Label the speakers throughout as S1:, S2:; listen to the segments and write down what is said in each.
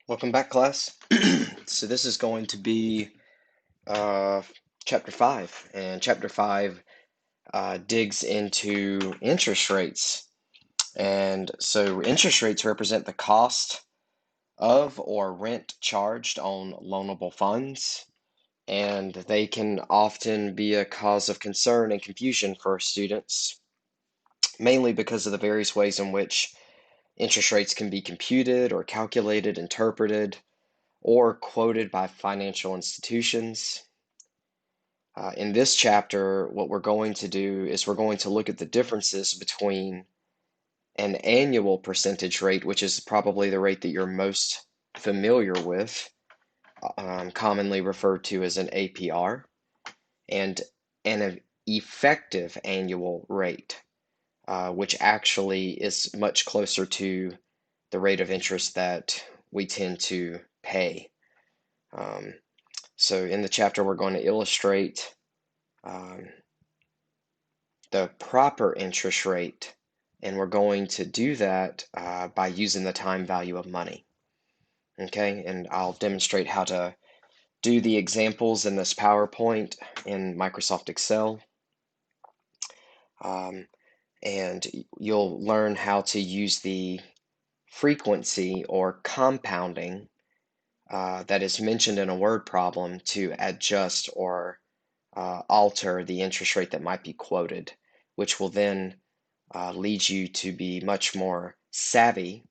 S1: Welcome back, class. So this is going to be uh, chapter 5, and chapter 5 digs into interest rates. And so interest rates represent the cost of or rent charged on loanable funds, and they can often be a cause of concern and confusion for students, mainly because of the various ways in which interest rates can be computed or calculated, interpreted, or quoted by financial institutions. In this chapter, what we're going to do is we're going to look at the differences between an annual percentage rate, which is probably the rate that you're most familiar with, commonly referred to as an APR, and an effective annual rate, which actually is much closer to the rate of interest that we tend to pay. Um, So in the chapter, we're going to illustrate um, the proper interest rate, and we're going to do that by using the time value of money. Okay, and I'll demonstrate how to do the examples in this PowerPoint in Microsoft Excel. Um, and you'll learn how to use the frequency or compounding that is mentioned in a word problem to adjust or alter the interest rate that might be quoted, which will then lead you to be much more savvy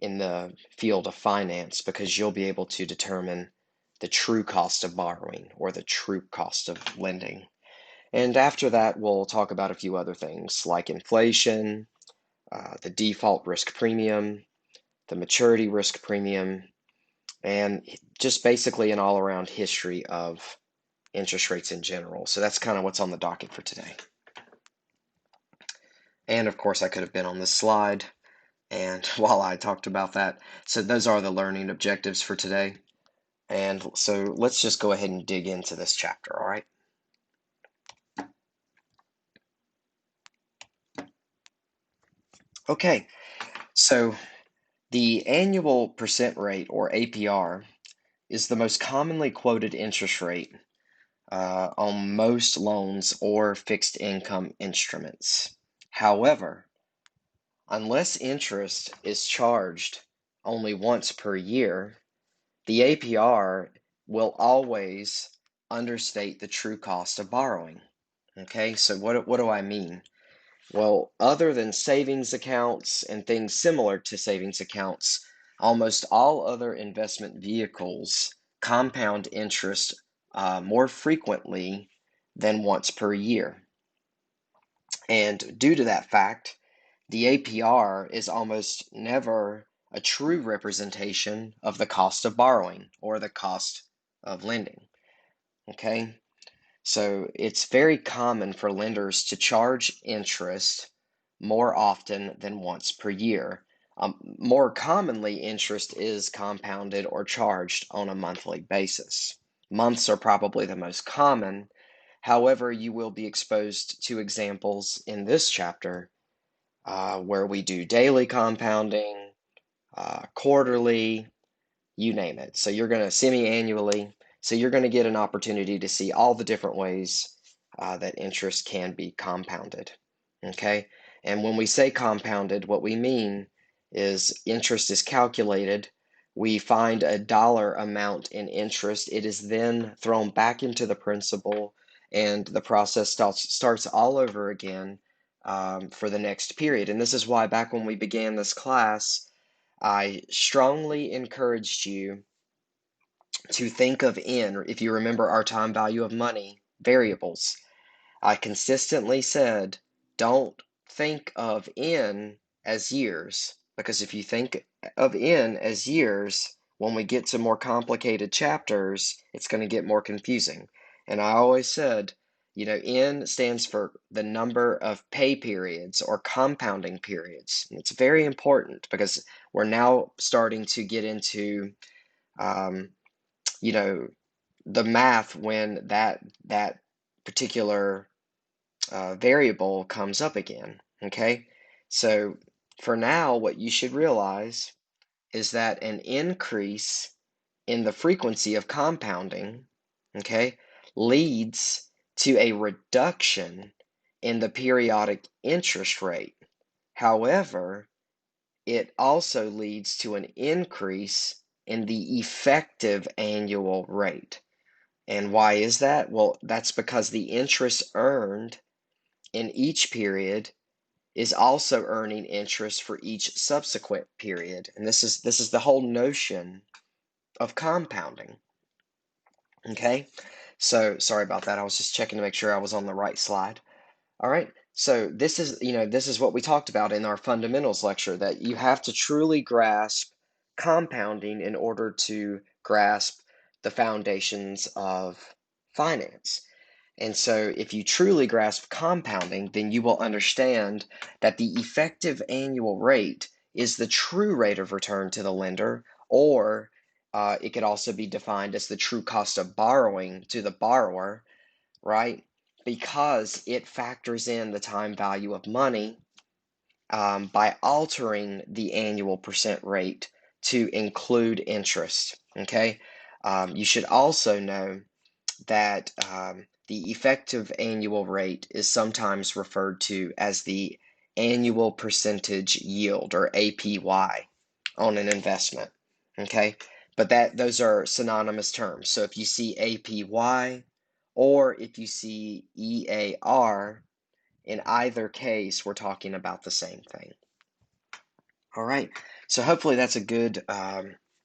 S1: in the field of finance because you'll be able to determine the true cost of borrowing or the true cost of lending. And after that, we'll talk about a few other things like inflation, the default risk premium, the maturity risk premium, and just basically an all around history of interest rates in general. So that's kind of what's on the docket for today. And of course, I could have been on this slide and while I talked about that. So those are the learning objectives for today. And so let's just go ahead and dig into this chapter, all right? Okay, so the annual percent rate, or APR, is the most commonly quoted interest rate on most loans or fixed income instruments. However, unless interest is charged only once per year, the APR will always understate the true cost of borrowing. Okay, so what do I mean? Well, other than savings accounts and things similar to savings accounts, almost all other investment vehicles compound interest more frequently than once per year. And due to that fact, the APR is almost never a true representation of the cost of borrowing or the cost of lending. Okay, so it's very common for lenders to charge interest more often than once per year. More commonly, interest is compounded or charged on a monthly basis. Months are probably the most common. However, you will be exposed to examples in this chapter where we do daily compounding, quarterly, you name it. So you're going to semi-annually. So you're going to get an opportunity to see all the different ways that interest can be compounded. Okay? And when we say compounded, what we mean is interest is calculated. We find a dollar amount in interest. It is then thrown back into the principal, and the process starts all over again for the next period. And this is why back when we began this class, I strongly encouraged you to think of N, if you remember our time value of money variables. I consistently said, don't think of N as years, because if you think of N as years, when we get to more complicated chapters, it's going to get more confusing. And I always said, N stands for the number of pay periods or compounding periods. And it's very important because we're now starting to get into, um, you know, the math when that particular variable comes up again. Okay, so for now, what you should realize is that an increase in the frequency of compounding, okay, leads to a reduction in the periodic interest rate. However, it also leads to an increase in the effective annual rate. And why is that? Well, that's because the interest earned in each period is also earning interest for each subsequent period. And this is the whole notion of compounding. Okay? So sorry about that. I was just checking to make sure I was on the right slide. All right. So this is what we talked about in our fundamentals lecture, that you have to truly grasp compounding in order to grasp the foundations of finance. And so if you truly grasp compounding, then you will understand that the effective annual rate is the true rate of return to the lender, or it could also be defined as the true cost of borrowing to the borrower, right? Because it factors in the time value of money by altering the annual percent rate to include interest. Okay. You should also know that the effective annual rate is sometimes referred to as the annual percentage yield, or APY, on an investment. Okay. But those are synonymous terms. So if you see APY or if you see EAR, in either case, we're talking about the same thing. All right, so hopefully that's a good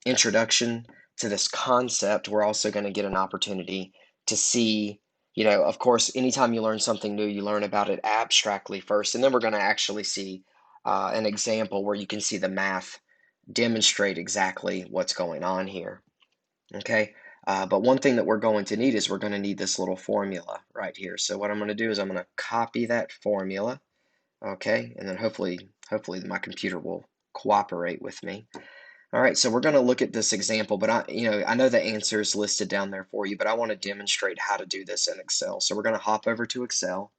S1: introduction to this concept. We're also going to get an opportunity to see, of course, anytime you learn something new, you learn about it abstractly first, and then we're going to actually see an example where you can see the math demonstrate exactly what's going on here. Okay, but one thing that we're going to need is we're going to need this little formula right here. So what I'm going to do is I'm going to copy that formula, okay, and then hopefully my computer will cooperate with me. All right, so we're going to look at this example, but I know the answer is listed down there for you, but I want to demonstrate how to do this in Excel. So we're going to hop over to Excel,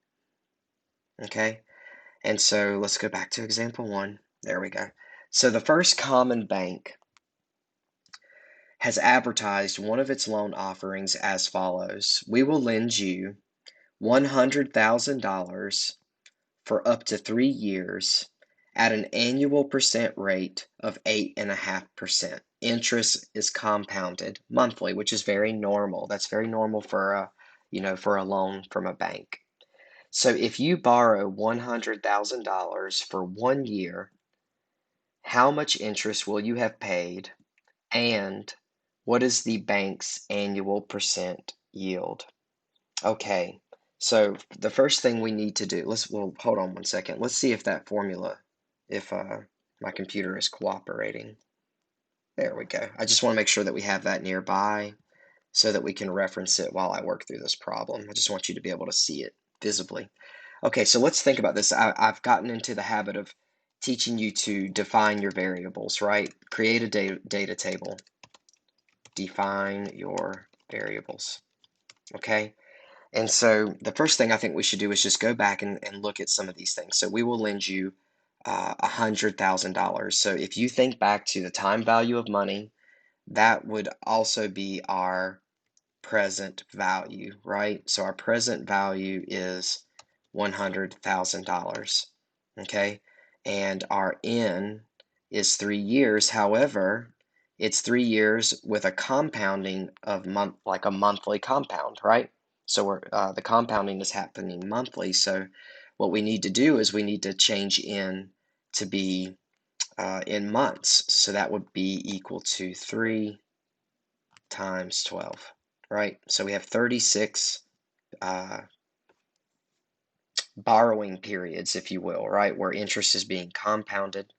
S1: okay, and so let's go back to example 1. There we go. So the First Common Bank has advertised one of its loan offerings as follows: we will lend you $100,000 for up to 3 years at an annual percent rate of 8.5%. Interest is compounded monthly, which is very normal. That's very normal for a loan from a bank. So if you borrow $100,000 for 1 year, how much interest will you have paid, and what is the bank's annual percent yield? Okay, so the first thing we need to do, hold on one second. Let's see if that formula, if my computer is cooperating. There we go. I just want to make sure that we have that nearby so that we can reference it while I work through this problem. I just want you to be able to see it visibly. Okay, so let's think about this. I've gotten into the habit of teaching you to define your variables, right? Create a data table. Define your variables. Okay? And so the first thing I think we should do is just go back and look at some of these things. So we will lend you $100,000. So if you think back to the time value of money, that would also be our present value, right? So our present value is $100,000, okay? And our N is 3 years. However, it's 3 years with a compounding of like a monthly compound, right? So the compounding is happening monthly. So what we need to do is we need to change N to be in months. So that would be equal to 3 times 12, right? So we have 36 borrowing periods, if you will, right, where interest is being compounded.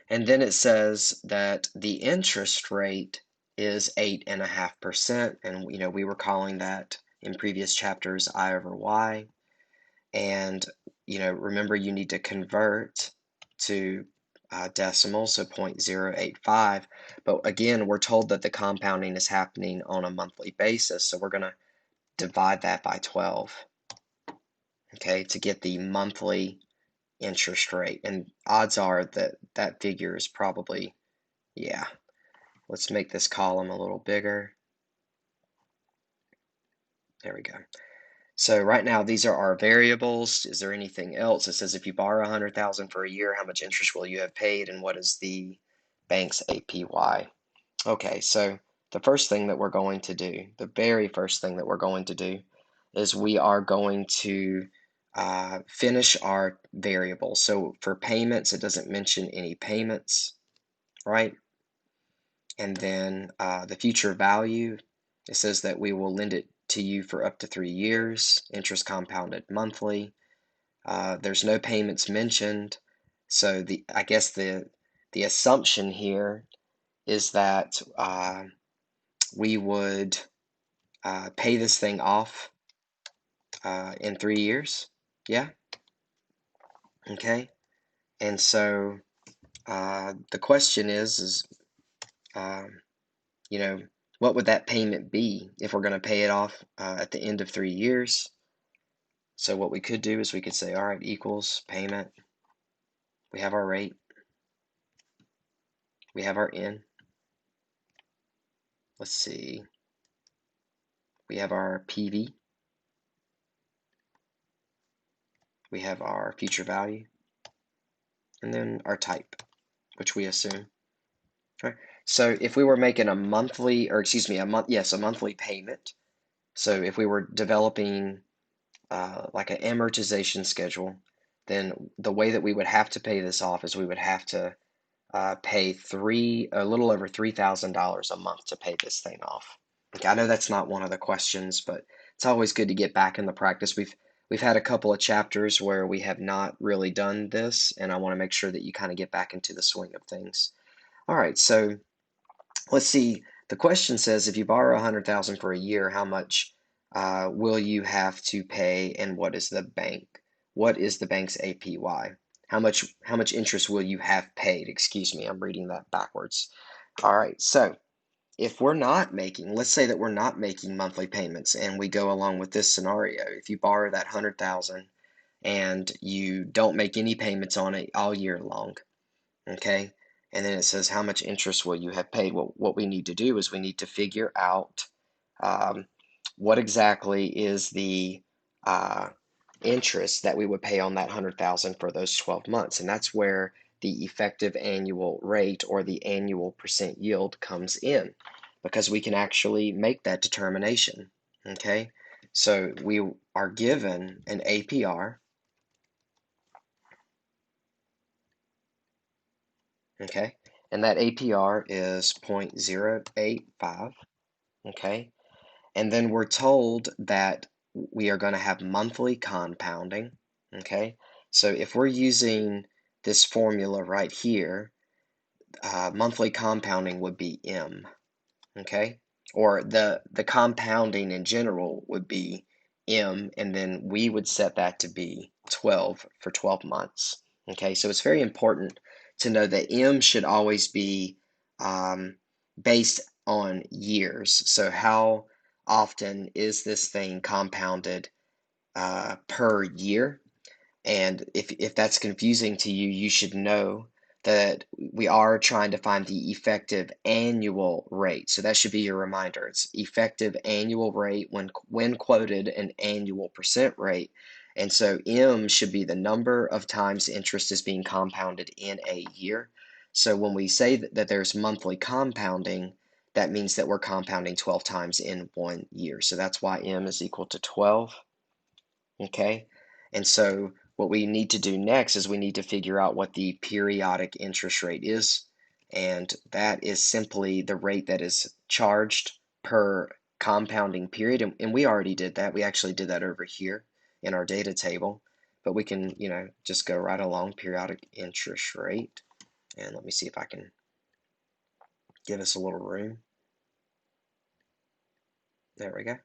S1: And then it says that the interest rate is 8.5%, and we were calling that in previous chapters I over Y. And remember, you need to convert to decimal, so 0.085. But again, we're told that the compounding is happening on a monthly basis, so we're going to divide that by 12, okay, to get the monthly interest rate. And odds are that that figure is probably, yeah. Let's make this column a little bigger. There we go. So right now, these are our variables. Is there anything else? It says if you borrow $100,000 for a year, how much interest will you have paid, and what is the bank's APY? Okay, so the first thing that we're going to do, the very first thing that we're going to do, is we are going to finish our variables. So for payments, it doesn't mention any payments, right? And then the future value, it says that we will lend it to you for up to 3 years, interest compounded monthly. There's no payments mentioned. So I guess the assumption here is that we would pay this thing off in 3 years. Yeah. Okay. And so the question is you know, what would that payment be if we're going to pay it off at the end of 3 years? So what we could do is we could say, all right, equals payment. We have our rate. We have our N. Let's see. We have our PV. We have our future value. And then our type, which we assume. Right. So if we were making a monthly, or excuse me, a monthly payment. So if we were developing like an amortization schedule, then the way that we would have to pay this off is we would have to pay a little over $3,000 a month to pay this thing off. Okay, I know that's not one of the questions, but it's always good to get back in the practice. We've had a couple of chapters where we have not really done this, and I want to make sure that you kind of get back into the swing of things. All right, so let's see. The question says if you borrow $100,000 for a year, how much will you have to pay, and what is the bank's APY? How much interest will you have paid? Excuse me, I'm reading that backwards. All right, so if we're not making, let's say that we're not making monthly payments, and we go along with this scenario. If you borrow that 100,000 and you don't make any payments on it all year long, okay? And then it says how much interest will you have paid? Well, what we need to do is we need to figure out what exactly is the interest that we would pay on that 100,000 for those 12 months. And that's where the effective annual rate or the annual percent yield comes in, because we can actually make that determination. Okay, so we are given an APR. Okay, and that APR is 0.085. Okay, and then we're told that we are going to have monthly compounding. Okay, so if we're using this formula right here, monthly compounding would be M. Okay, or the compounding in general would be M, and then we would set that to be 12 for 12 months. Okay, so it's very important to know that M should always be based on years. So how often is this thing compounded per year? And if that's confusing to you, you should know that we are trying to find the effective annual rate. So that should be your reminder. It's effective annual rate when quoted an annual percent rate. And so M should be the number of times interest is being compounded in a year. So when we say that there's monthly compounding, that means that we're compounding 12 times in 1 year. So that's why M is equal to 12. Okay, and so what we need to do next is we need to figure out what the periodic interest rate is, and that is simply the rate that is charged per compounding period. And we already did that. We actually did that over here in our data table, but we can, just go right along periodic interest rate. And let me see if I can give us a little room. There we go.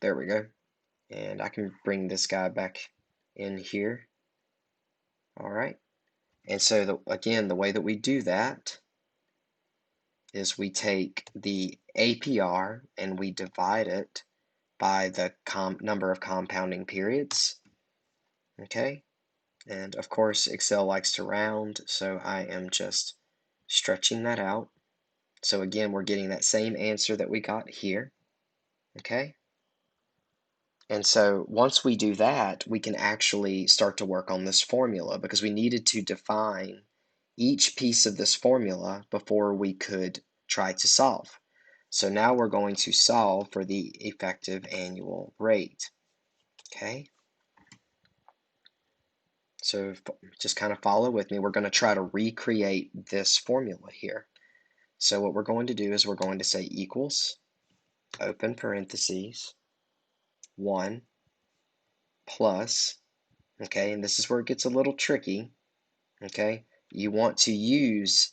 S1: There we go. And I can bring this guy back in here. All right. And so again, the way that we do that is we take the APR and we divide it by the number of compounding periods. Okay, and of course Excel likes to round, so I am just stretching that out. So again, we're getting that same answer that we got here. Okay, and so once we do that, we can actually start to work on this formula, because we needed to define each piece of this formula before we could try to solve. So now we're going to solve for the effective annual rate. Okay, so just kind of follow with me. We're going to try to recreate this formula here. So what we're going to do is we're going to say equals, open parentheses, 1 plus, okay, and this is where it gets a little tricky, okay? You want to use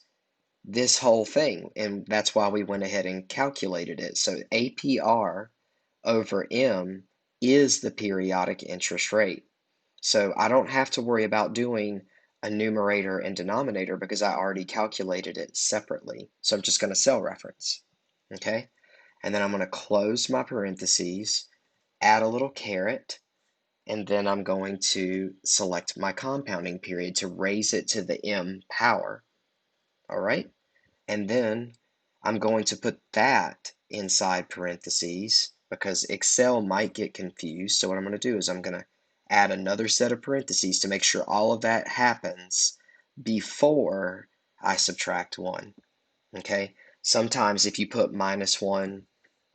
S1: this whole thing, and that's why we went ahead and calculated it. So APR over M is the periodic interest rate. So I don't have to worry about doing a numerator and denominator because I already calculated it separately. So I'm just going to cell reference, okay? And then I'm going to close my parentheses, add a little caret, and then I'm going to select my compounding period to raise it to the M power, all right? And then I'm going to put that inside parentheses because Excel might get confused. So what I'm going to do is I'm going to add another set of parentheses to make sure all of that happens before I subtract 1. Okay? Sometimes if you put -1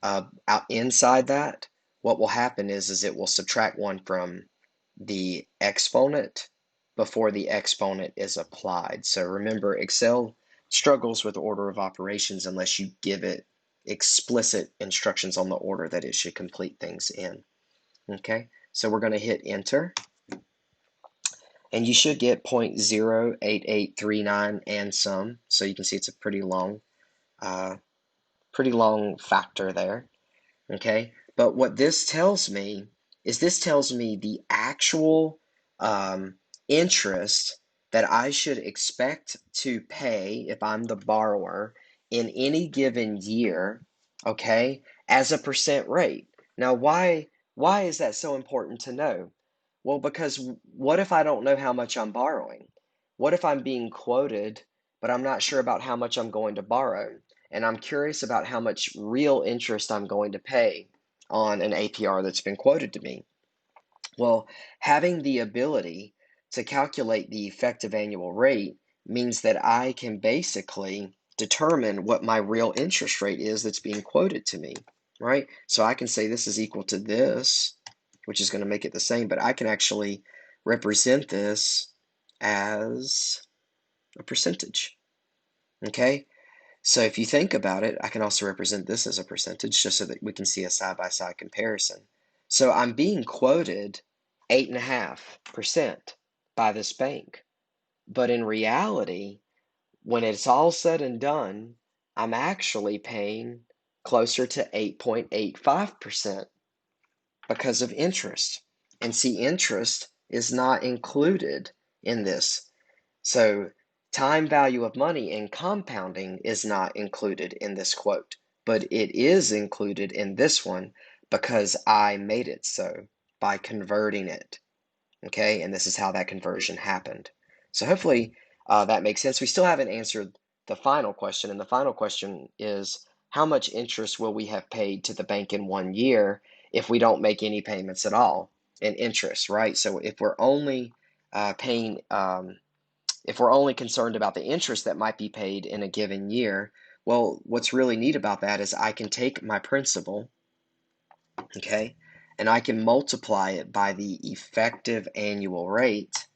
S1: out inside that, what will happen is it will subtract 1 from the exponent before the exponent is applied. So remember, Excel struggles with order of operations unless you give it explicit instructions on the order that it should complete things in. Okay, so we're going to hit enter, and you should get 0.08839 and some. So you can see it's a pretty long factor there. Okay, but what this tells me is the actual interest that I should expect to pay if I'm the borrower in any given year, okay, as a percent rate. Now, why is that so important to know? Well, because what if I don't know how much I'm borrowing? What if I'm being quoted, but I'm not sure about how much I'm going to borrow? And I'm curious about how much real interest I'm going to pay on an APR that's been quoted to me. Well, having the ability to calculate the effective annual rate means that I can basically determine what my real interest rate is that's being quoted to me, right? So I can say this is equal to this, which is going to make it the same, but I can actually represent this as a percentage, okay? So if you think about it, I can also represent this as a percentage just so that we can see a side-by-side comparison. So I'm being quoted 8.5% by this bank. But in reality, when it's all said and done, I'm actually paying closer to 8.85% because of interest. And see, interest is not included in this. So time value of money and compounding is not included in this quote, but it is included in this one because I made it so by converting it. Okay, and this is how that conversion happened. So hopefully that makes sense. We still haven't answered the final question, and the final question is how much interest will we have paid to the bank in 1 year if we don't make any payments at all in interest, right? So if we're only paying if we're only concerned about the interest that might be paid in a given year, well, what's really neat about that is I can take my principal, okay, and I can multiply it by the effective annual rate,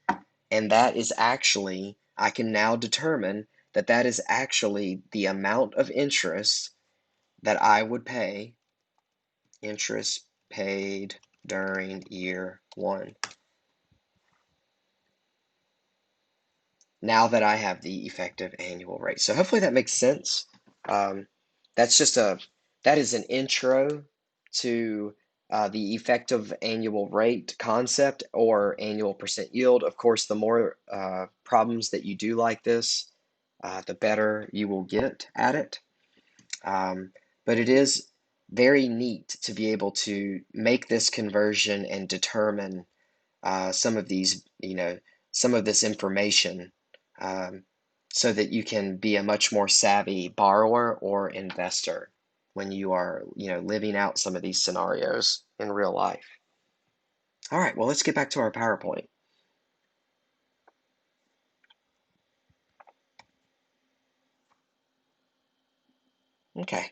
S1: and that is actually, I can now determine that that is actually the amount of interest that I would pay, interest paid during year 1. Now that I have the effective annual rate. So hopefully that makes sense. Um, that's just that is an intro to the effective annual rate concept or annual percent yield. Of course, the more problems that you do like this, the better you will get at it. But it is very neat to be able to make this conversion and determine some of these, some of this information, um, so that you can be a much more savvy borrower or investor when you are, living out some of these scenarios in real life. All right, well, let's get back to our PowerPoint. Okay.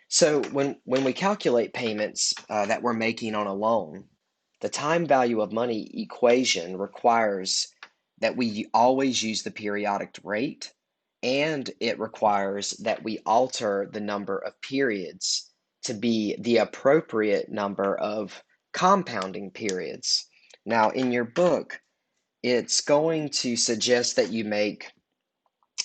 S1: So when we calculate payments that we're making on a loan, the time value of money equation requires that we always use the periodic rate, and it requires that we alter the number of periods to be the appropriate number of compounding periods. Now, in your book, it's going to suggest that you make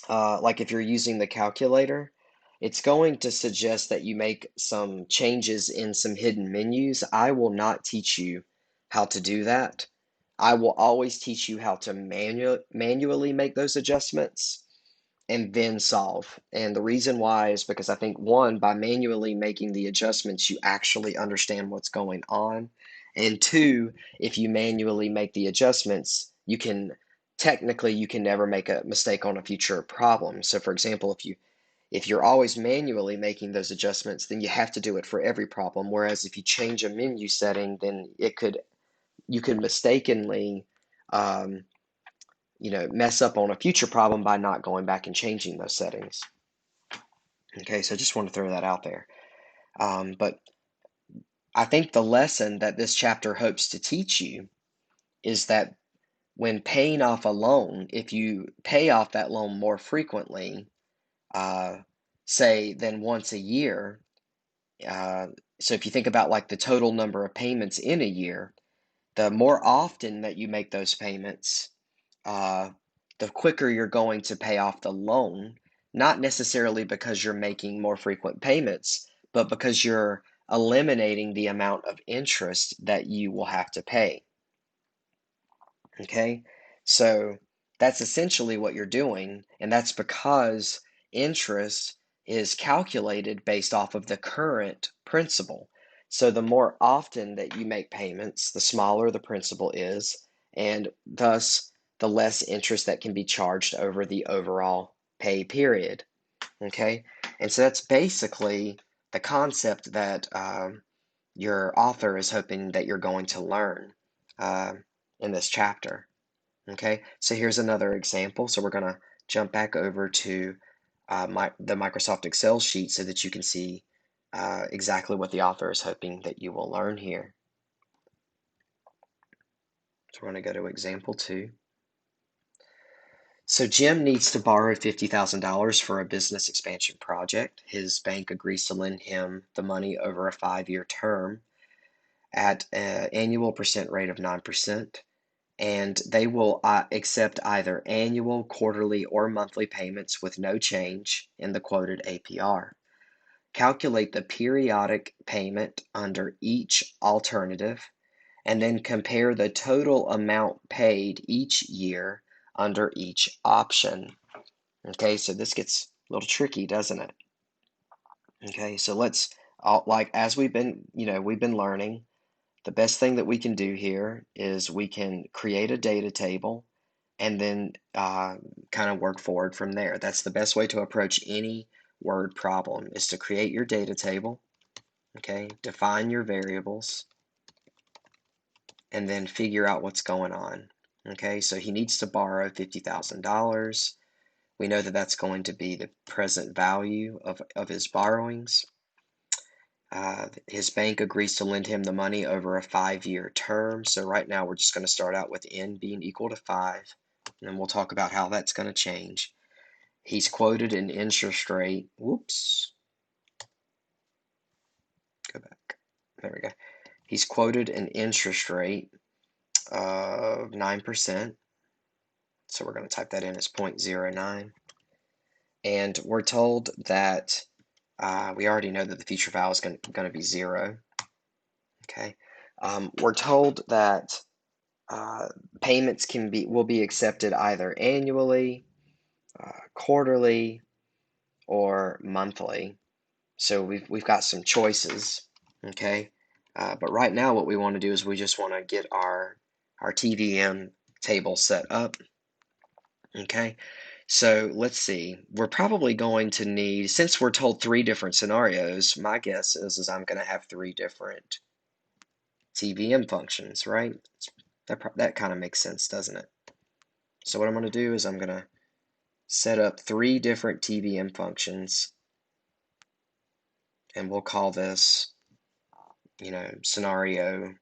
S1: like if you're using the calculator, it's going to suggest that you make some changes in some hidden menus. I will not teach you how to do that. I will always teach you how to manually make those adjustments and then solve. And the reason why is because I think, one, by manually making the adjustments, you actually understand what's going on. And two, if you manually make the adjustments, you can never make a mistake on a future problem. So for example, if you're always manually making those adjustments, then you have to do it for every problem. Whereas if you change a menu setting, then you could mistakenly um, mess up on a future problem by not going back and changing those settings. Okay, so I just want to throw that out there. But I think the lesson that this chapter hopes to teach you is that when paying off a loan, if you pay off that loan more frequently, uh, say than once a year, uh, so if you think about like the total number of payments in a year, the more often that you make those payments, uh, the quicker you're going to pay off the loan, not necessarily because you're making more frequent payments, but because you're eliminating the amount of interest that you will have to pay. Okay, so that's essentially what you're doing, and that's because interest is calculated based off of the current principal. So the more often that you make payments, the smaller the principal is, and thus the less interest that can be charged over the overall pay period. Okay, and so that's basically the concept that your author is hoping that you're going to learn uh, in this chapter. Okay, so here's another example. So we're going to jump back over to the Microsoft Excel sheet so that you can see exactly what the author is hoping that you will learn here. So we're going to go to example 2. So Jim needs to borrow $50,000 for a business expansion project. His bank agrees to lend him the money over a 5-year term at an annual percent rate of 9%. And they will accept either annual, quarterly, or monthly payments with no change in the quoted APR. Calculate the periodic payment under each alternative, and then compare the total amount paid each year under each option. Okay, so this gets a little tricky, doesn't it? Okay, so let's, like as we've been learning, the best thing that we can do here is we can create a data table and then kind of work forward from there. That's the best way to approach any word problem, is to create your data table, okay, define your variables, and then figure out what's going on. Okay, so he needs to borrow $50,000. We know that that's going to be the present value of his borrowings. His bank agrees to lend him the money over a 5-year term. So right now we're just going to start out with n being equal to 5, and then we'll talk about how that's going to change. He's quoted an interest rate. Whoops. Go back. There we go. He's quoted an interest rate of 9%. So we're going to type that in as 0.09. And we're told that we already know that the future value is going to be 0. Okay. We're told that payments will be accepted either annually, quarterly, or monthly. So we've got some choices, okay? But right now what we want to do is we just want to get our TVM table set up, okay? So let's see, we're probably going to need, since we're told 3 different scenarios, my guess is I'm going to have 3 different TVM functions, right? That kind of makes sense, doesn't it? So what I'm going to do is I'm going to set up 3 different TVM functions, and we'll call this, scenario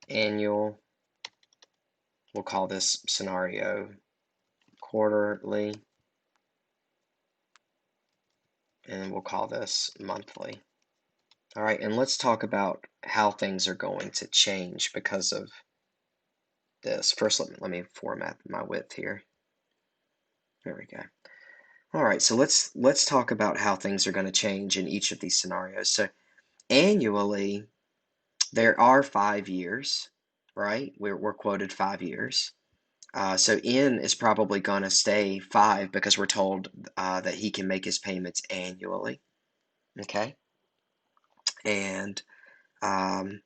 S1: annual. We'll call this scenario quarterly, and we'll call this monthly. All right, and let's talk about how things are going to change because of this. First, let me format my width here. There we go. All right, so let's talk about how things are going to change in each of these scenarios. So annually, there are 5 years, right? We're quoted 5 years. So N is probably going to stay 5 because we're told that he can make his payments annually. Okay, and um,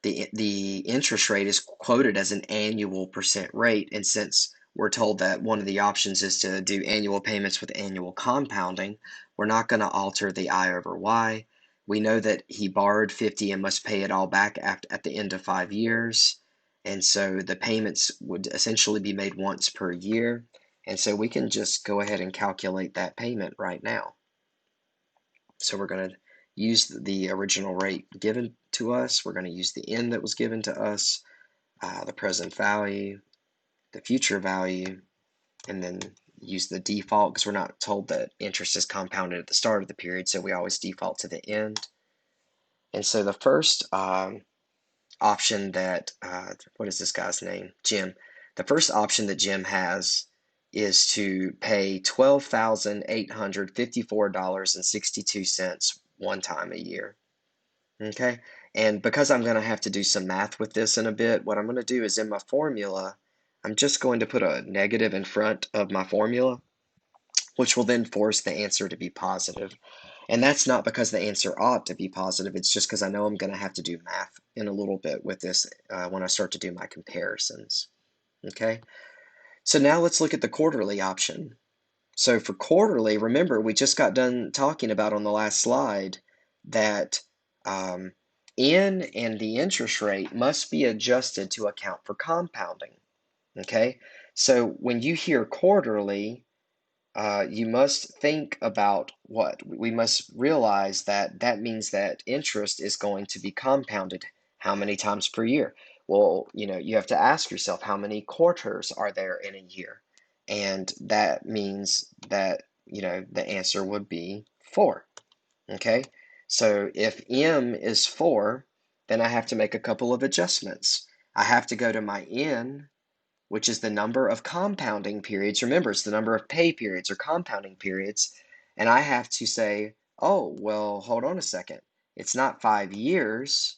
S1: the interest rate is quoted as an annual percent rate, and since we're told that one of the options is to do annual payments with annual compounding, we're not going to alter the I over Y. We know that he borrowed 50 and must pay it all back at the end of 5 years, and so the payments would essentially be made once per year, and so we can just go ahead and calculate that payment right now. So we're going to use the original rate given to us. We're going to use the N that was given to us, the present value, the future value, and then use the default because we're not told that interest is compounded at the start of the period, so we always default to the end. And so the first option that, what is this guy's name? Jim. The first option that Jim has is to pay $12,854.62 one time a year. Okay, and because I'm going to have to do some math with this in a bit, what I'm going to do is in my formula, I'm just going to put a negative in front of my formula, which will then force the answer to be positive. And that's not because the answer ought to be positive, it's just because I know I'm going to have to do math in a little bit with this when I start to do my comparisons. Okay, so now let's look at the quarterly option. So for quarterly, remember, we just got done talking about on the last slide that um, N and the interest rate must be adjusted to account for compounding. Okay, so when you hear quarterly, you must think about what? We must realize that that means that interest is going to be compounded how many times per year? Well, you have to ask yourself how many quarters are there in a year? And that means that, the answer would be 4. Okay? So if M is 4, then I have to make a couple of adjustments. I have to go to my N, which is the number of compounding periods. Remember, it's the number of pay periods or compounding periods. And I have to say, oh, well, hold on a second. It's not 5 years.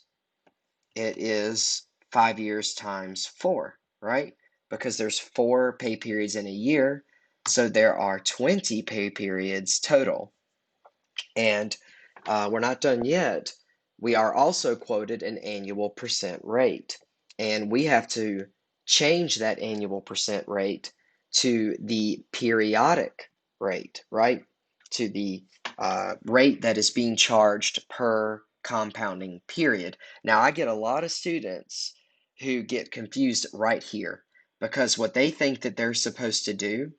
S1: It is 5 years times 4, right? Because there's 4 pay periods in a year. So there are 20 pay periods total. And we're not done yet. We are also quoted an annual percent rate. And we have to change that annual percent rate to the periodic rate, right? To the rate that is being charged per compounding period. Now, I get a lot of students who get confused right here because what they think that they're supposed to do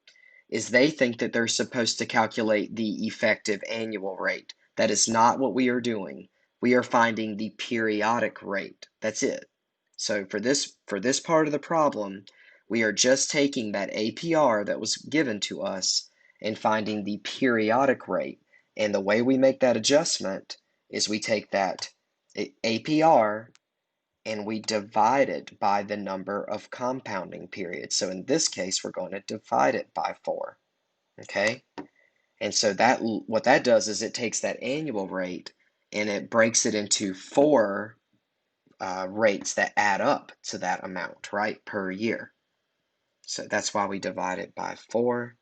S1: is they think that they're supposed to calculate the effective annual rate. That is not what we are doing. We are finding the periodic rate. That's it. So for this part of the problem, we are just taking that APR that was given to us and finding the periodic rate. And the way we make that adjustment is we take that APR and we divide it by the number of compounding periods. So in this case, we're going to divide it by 4. Okay? And so what that does is it takes that annual rate and it breaks it into 4 rates that add up to that amount, right, per year. So that's why we divide it by 4.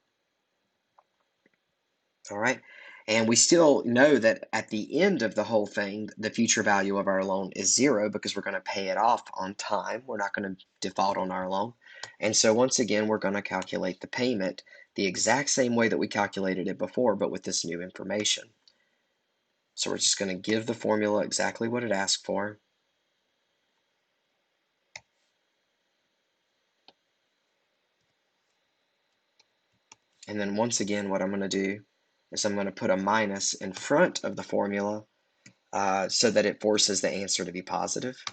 S1: All right. And we still know that at the end of the whole thing, the future value of our loan is zero because we're going to pay it off on time. We're not going to default on our loan. And so once again, we're going to calculate the payment the exact same way that we calculated it before, but with this new information. So we're just going to give the formula exactly what it asked for. And then once again, what I'm going to do is I'm going to put a minus in front of the formula so that it forces the answer to be positive.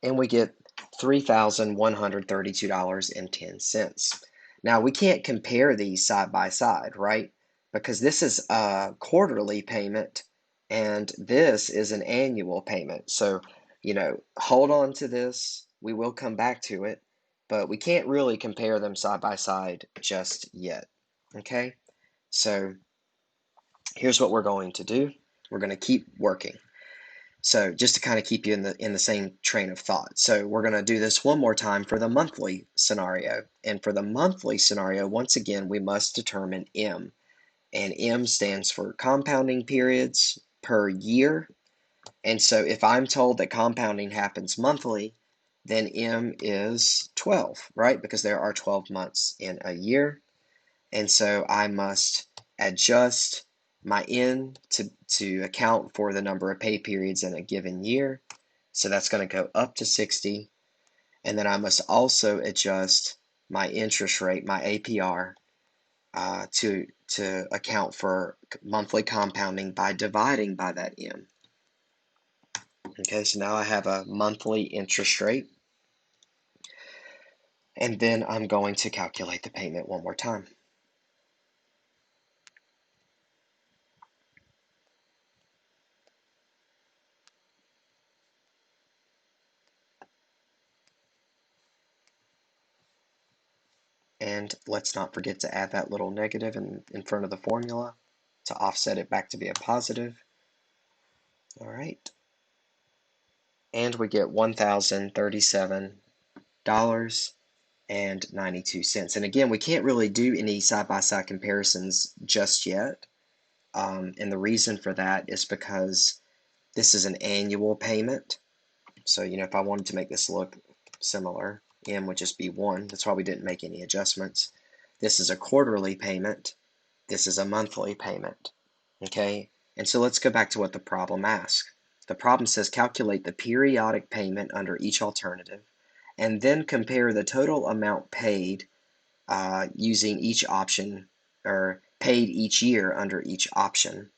S1: And we get $3,132.10. Now, we can't compare these side by side, right? Because this is a quarterly payment and this is an annual payment. So, hold on to this. We will come back to it, but we can't really compare them side by side just yet. Okay? So, here's what we're going to do. We're going to keep working. So just to kind of keep you in the same train of thought. So we're going to do this one more time for the monthly scenario. And for the monthly scenario, once again, we must determine M. And M stands for compounding periods per year. And so if I'm told that compounding happens monthly, then M is 12, right? Because there are 12 months in a year. And so I must adjust my N to account for the number of pay periods in a given year. So that's going to go up to 60. And then I must also adjust my interest rate, my APR, to account for monthly compounding by dividing by that M. Okay, so now I have a monthly interest rate. And then I'm going to calculate the payment one more time. And let's not forget to add that little negative in front of the formula to offset it back to be a positive. All right. And we get $1,037.92. And again, we can't really do any side-by-side comparisons just yet. And the reason for that is because this is an annual payment. So, if I wanted to make this look similar, M would just be 1. That's why we didn't make any adjustments. This is a quarterly payment. This is a monthly payment. Okay? And so let's go back to what the problem asks. The problem says calculate the periodic payment under each alternative and then compare the total amount paid using each option or paid each year under each option.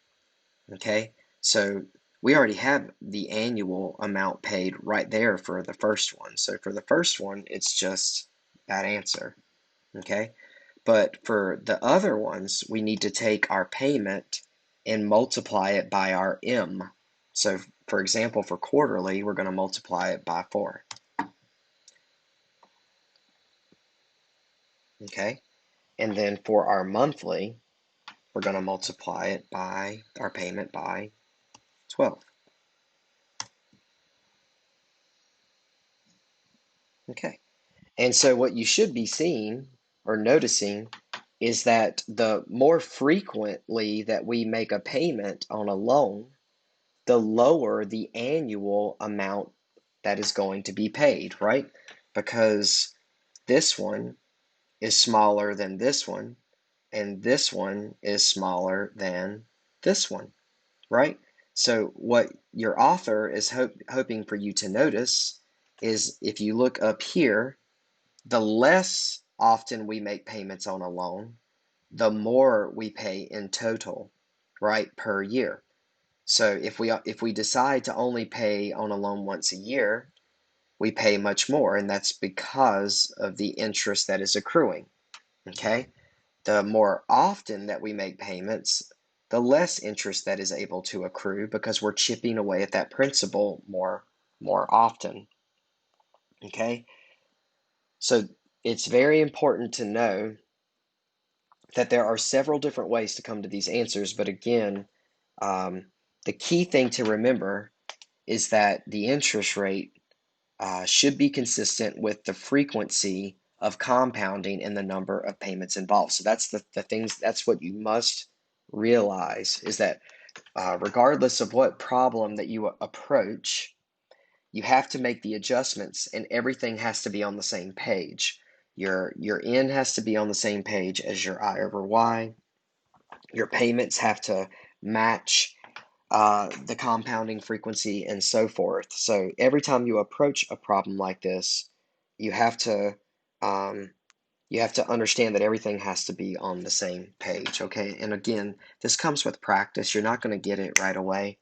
S1: Okay? So we already have the annual amount paid right there for the first one. So for the first one, it's just that answer. Okay? But for the other ones, we need to take our payment and multiply it by our M. So for example, for quarterly, we're going to multiply it by 4. Okay? And then for our monthly, we're going to multiply it by our payment by 12. Okay. And so what you should be seeing or noticing is that the more frequently that we make a payment on a loan, the lower the annual amount that is going to be paid, right? Because this one is smaller than this one, and this one is smaller than this one, right? So what your author is hoping for you to notice is if you look up here, the less often we make payments on a loan, the more we pay in total, right, per year. So if we decide to only pay on a loan once a year, we pay much more, and that's because of the interest that is accruing. Okay? The more often that we make payments, the less interest that is able to accrue because we're chipping away at that principal more often. Okay? So it's very important to know that there are several different ways to come to these answers, but again, the key thing to remember is that the interest rate should be consistent with the frequency of compounding in the number of payments involved. So that's the things, that's what you must realize, is that regardless of what problem that you approach, you have to make the adjustments and everything has to be on the same page. Your N has to be on the same page as your I over Y. Your payments have to match the compounding frequency and so forth. So every time you approach a problem like this, you have to um, you have to understand that everything has to be on the same page. Okay, and again, this comes with practice. You're not going to get it right away.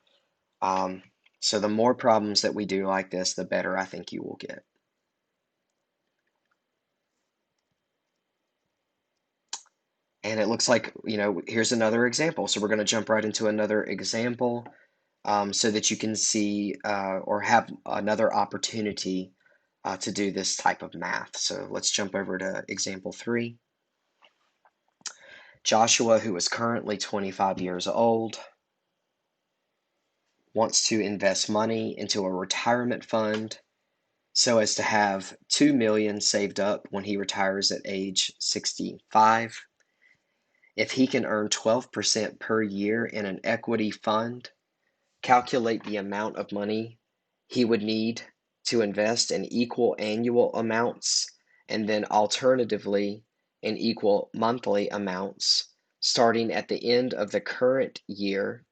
S1: Um, so the more problems that we do like this, the better I think you will get. And it looks like, here's another example. So we're going to jump right into another example so that you can see or have another opportunity to do this type of math. So let's jump over to example 3. Joshua, who is currently 25 years old, wants to invest money into a retirement fund so as to have $2 million saved up when he retires at age 65. If he can earn 12% per year in an equity fund, calculate the amount of money he would need to invest in equal annual amounts and then alternatively in equal monthly amounts starting at the end of the current year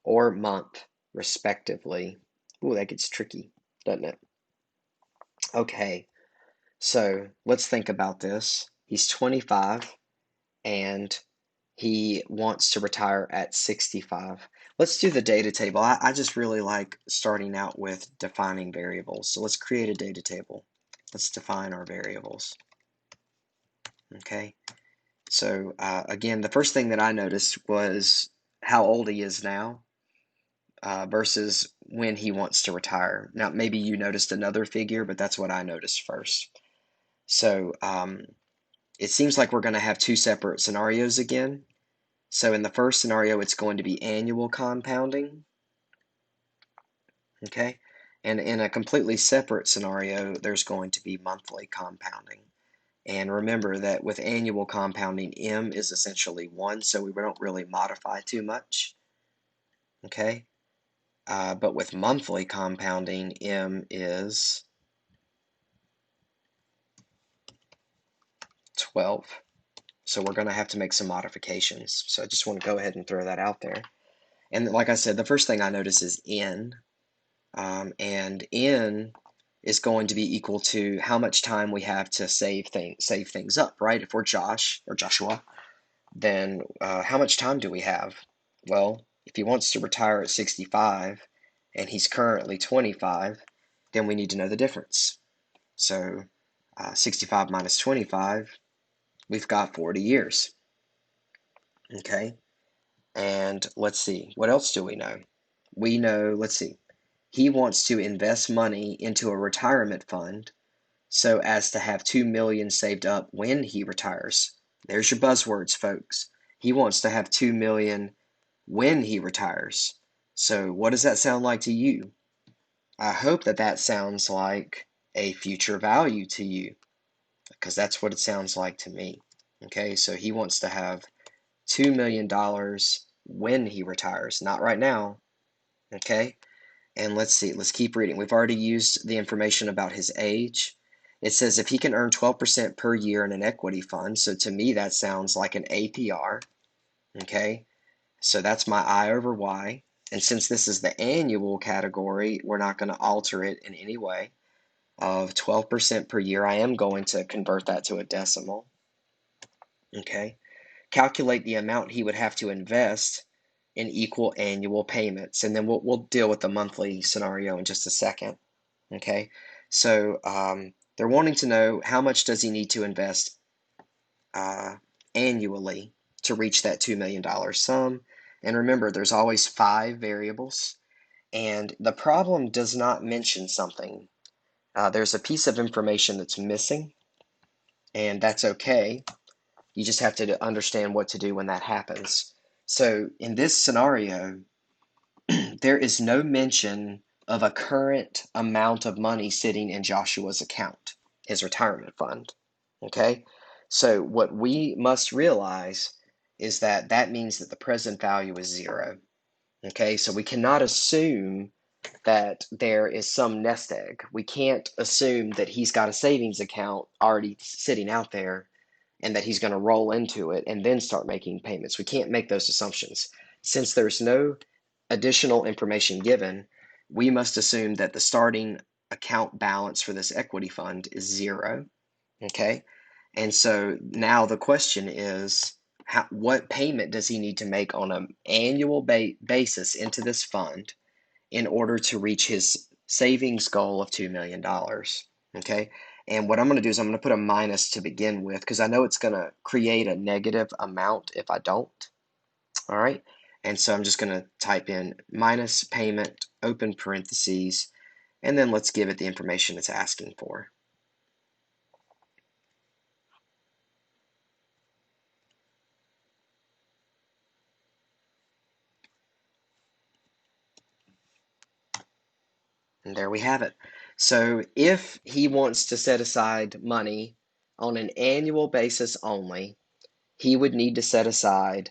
S1: or month, respectively. Ooh, that gets tricky, doesn't it? Okay, so let's think about this. He's 25 and he wants to retire at 65. Let's do the data table. I just really like starting out with defining variables. So let's create a data table. Let's define our variables. Okay, so again, the first thing that I noticed was how old he is now versus when he wants to retire. Now, maybe you noticed another figure, but that's what I noticed first. So it seems like we're going to have two separate scenarios again. So in the first scenario, it's going to be annual compounding, okay? And in a completely separate scenario, there's going to be monthly compounding. And remember that with annual compounding, M is essentially 1, so we don't really modify too much, okay? But with monthly compounding, M is 12. So we're going to have to make some modifications. So I just want to go ahead and throw that out there. And like I said, the first thing I notice is N. And N is going to be equal to how much time we have to save things up, right? If we're Josh or Joshua, then how much time do we have? Well, if he wants to retire at 65 and he's currently 25, then we need to know the difference. So 65 minus 25, we've got 40 years. Okay, and let's see, what else do we know? We know, let's see, he wants to invest money into a retirement fund so as to have 2 million saved up when he retires. There's your buzzwords, folks. He wants to have 2 million when he retires. So what does that sound like to you? I hope that that sounds like a future value to you, because that's what it sounds like to me. Okay, so he wants to have $2 million when he retires, not right now. Okay, and let's see, let's keep reading. We've already used the information about his age. It says if he can earn 12% per year in an equity fund, so to me that sounds like an APR. Okay, so that's my I over Y. And since this is the annual category, we're not going to alter it in any way. Of 12% per year, I am going to convert that to a decimal. Okay, calculate the amount he would have to invest in equal annual payments. And then we'll deal with the monthly scenario in just a second. Okay, so they're wanting to know how much does he need to invest annually to reach that $2 million sum. And remember, there's always 5 variables. And the problem does not mention something. There's a piece of information that's missing, and that's okay. You just have to understand what to do when that happens. So in this scenario, there is no mention of a current amount of money sitting in Joshua's account, his retirement fund. Okay, so what we must realize is that that means that the present value is 0. Okay, so we cannot assume that there is some nest egg. We can't assume that he's got a savings account already sitting out there and that he's going to roll into it and then start making payments. We can't make those assumptions. Since there's no additional information given, we must assume that the starting account balance for this equity fund is 0. Okay, and so now the question is, what payment does he need to make on an annual basis into this fund in order to reach his savings goal of $2 million? Okay, and what I'm going to do is I'm going to put a minus to begin with because I know it's going to create a negative amount if I don't. All right, and so I'm just going to type in minus payment, open parentheses, and then let's give it the information it's asking for. And there we have it. So if he wants to set aside money on an annual basis only, he would need to set aside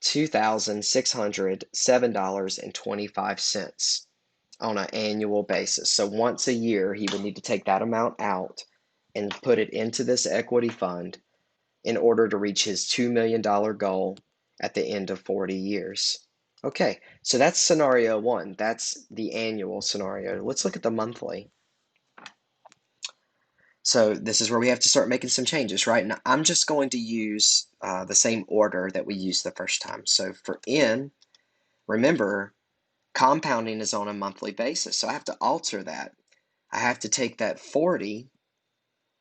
S1: $2,607.25 on an annual basis. So once a year, he would need to take that amount out and put it into this equity fund in order to reach his $2 million goal at the end of 40 years. Okay, so that's scenario one. That's the annual scenario. Let's look at the monthly. So this is where we have to start making some changes, right? And I'm just going to use the same order that we used the first time. So for N, remember, compounding is on a monthly basis. So I have to alter that. I have to take that 40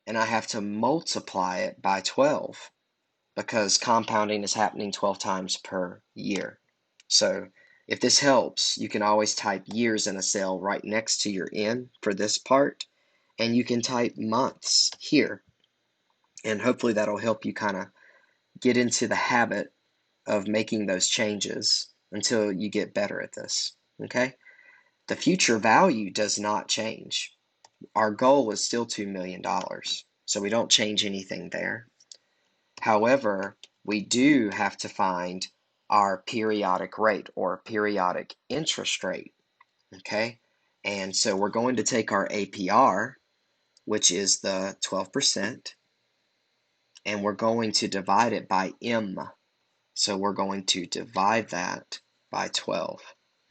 S1: and I have to multiply it by 12 because compounding is happening 12 times per year. So if this helps, you can always type years in a cell right next to your N for this part, and you can type months here. And hopefully that'll help you kind of get into the habit of making those changes until you get better at this. Okay? The future value does not change. Our goal is still $2 million, so we don't change anything there. However, we do have to find our periodic rate or periodic interest rate. Okay? And so we're going to take our APR, which is the 12%, and we're going to divide it by M. So we're going to divide that by 12.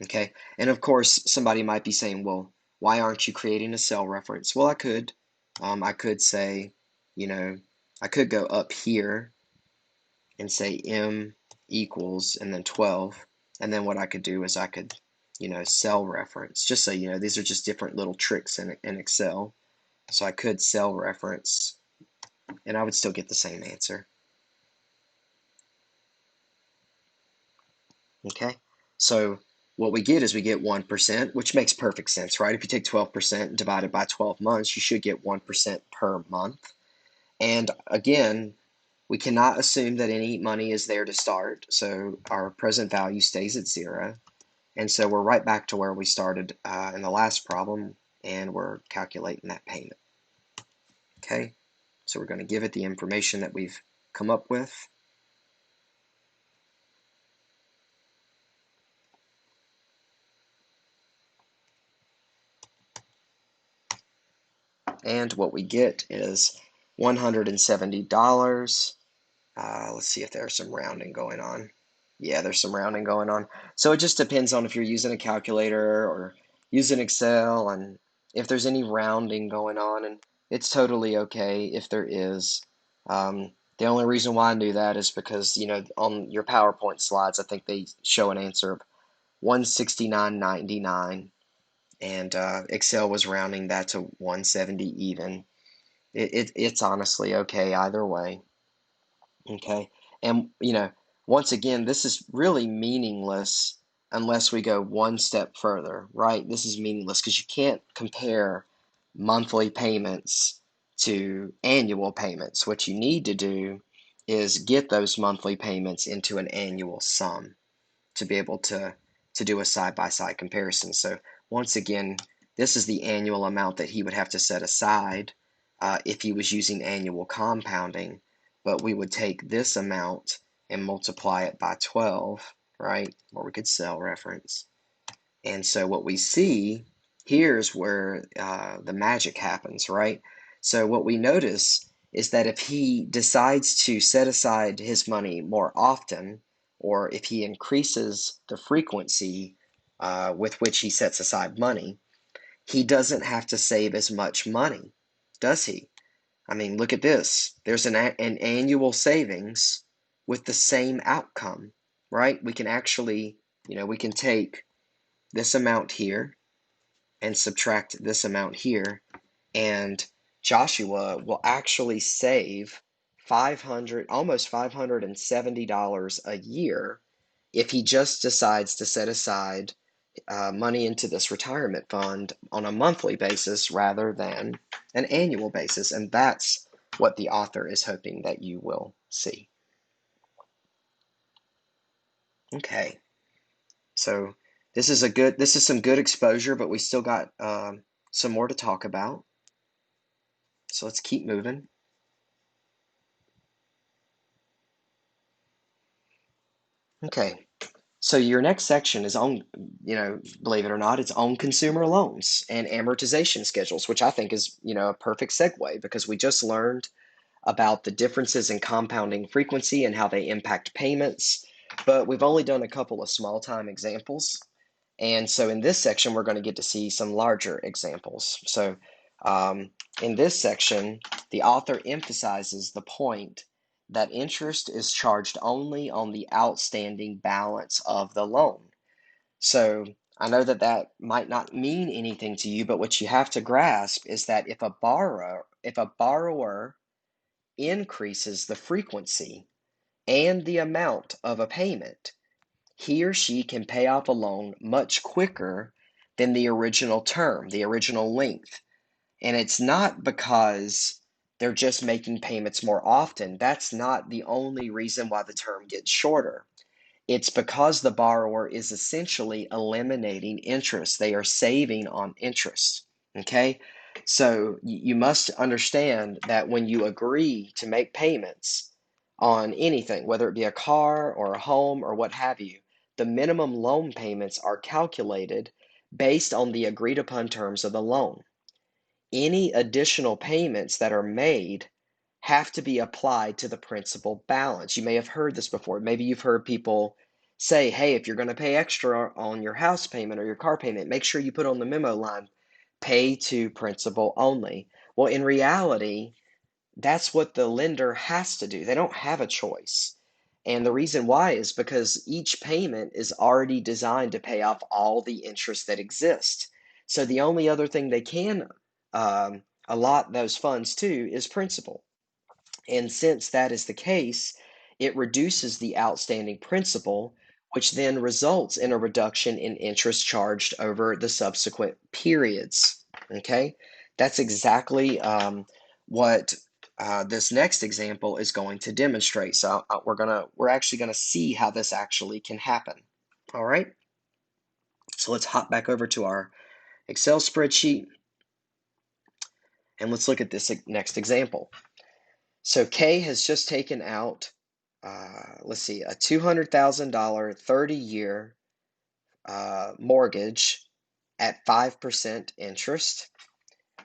S1: Okay, and of course, somebody might be saying, well, why aren't you creating a cell reference? Well, I could. I could say, you know, I could go up here and say M equals and then 12. And then what I could do is I could, cell reference. Just so you know, these are just different little tricks in Excel. So I could cell reference, and I would still get the same answer. Okay, so what we get is we get 1%, which makes perfect sense, right? If you take 12% divided by 12 months, you should get 1% per month. And again, we cannot assume that any money is there to start, so our present value stays at 0. And so we're right back to where we started in the last problem, and we're calculating that payment. Okay, so we're going to give it the information that we've come up with. And what we get is $170. Let's see if there's some rounding going on. Yeah, there's some rounding going on. So it just depends on if you're using a calculator or using Excel and if there's any rounding going on. And it's totally okay if there is. The only reason why I do that is because, on your PowerPoint slides, I think they show an answer of 169.99, and Excel was rounding that to 170 even. It's honestly okay either way. Okay. And, once again, this is really meaningless unless we go one step further, right? This is meaningless because you can't compare monthly payments to annual payments. What you need to do is get those monthly payments into an annual sum to be able to do a side-by-side comparison. So once again, this is the annual amount that he would have to set aside if he was using annual compounding, but we would take this amount and multiply it by 12, right? Or we could cell reference. And so what we see, here's where the magic happens, right? So what we notice is that if he decides to set aside his money more often, or if he increases the frequency with which he sets aside money, he doesn't have to save as much money, does he? I mean, look at this. There's an annual savings with the same outcome, right? We can actually, we can take this amount here and subtract this amount here, and Joshua will actually save almost $570 a year if he just decides to set aside money into this retirement fund on a monthly basis rather than an annual basis. And that's what the author is hoping that you will see. Okay, so this is some good exposure, but we still got some more to talk about. So let's keep moving. Okay, so your next section is on, believe it or not, it's on consumer loans and amortization schedules, which I think is, a perfect segue because we just learned about the differences in compounding frequency and how they impact payments, but we've only done a couple of small time examples. And so in this section, we're going to get to see some larger examples. So in this section, the author emphasizes the point that interest is charged only on the outstanding balance of the loan. So I know that that might not mean anything to you, but what you have to grasp is that if a borrower increases the frequency and the amount of a payment, he or she can pay off a loan much quicker than the original term, the original length. And it's not because they're just making payments more often. That's not the only reason why the term gets shorter. It's because the borrower is essentially eliminating interest. They are saving on interest. Okay? So you must understand that when you agree to make payments on anything, whether it be a car or a home or what have you, the minimum loan payments are calculated based on the agreed upon terms of the loan. Any additional payments that are made have to be applied to the principal balance. You may have heard this before. Maybe you've heard people say, hey, if you're going to pay extra on your house payment or your car payment, make sure you put on the memo line, pay to principal only. Well, in reality, that's what the lender has to do. They don't have a choice. And the reason why is because each payment is already designed to pay off all the interest that exists. So the only other thing they can allot those funds to is principal. And since that is the case, it reduces the outstanding principal, which then results in a reduction in interest charged over the subsequent periods. Okay, that's exactly what this next example is going to demonstrate. So we're actually gonna see how this actually can happen. All right. So let's hop back over to our Excel spreadsheet and let's look at this next example. So Kay has just taken out, let's see, a $200,000 30-year mortgage at 5% interest.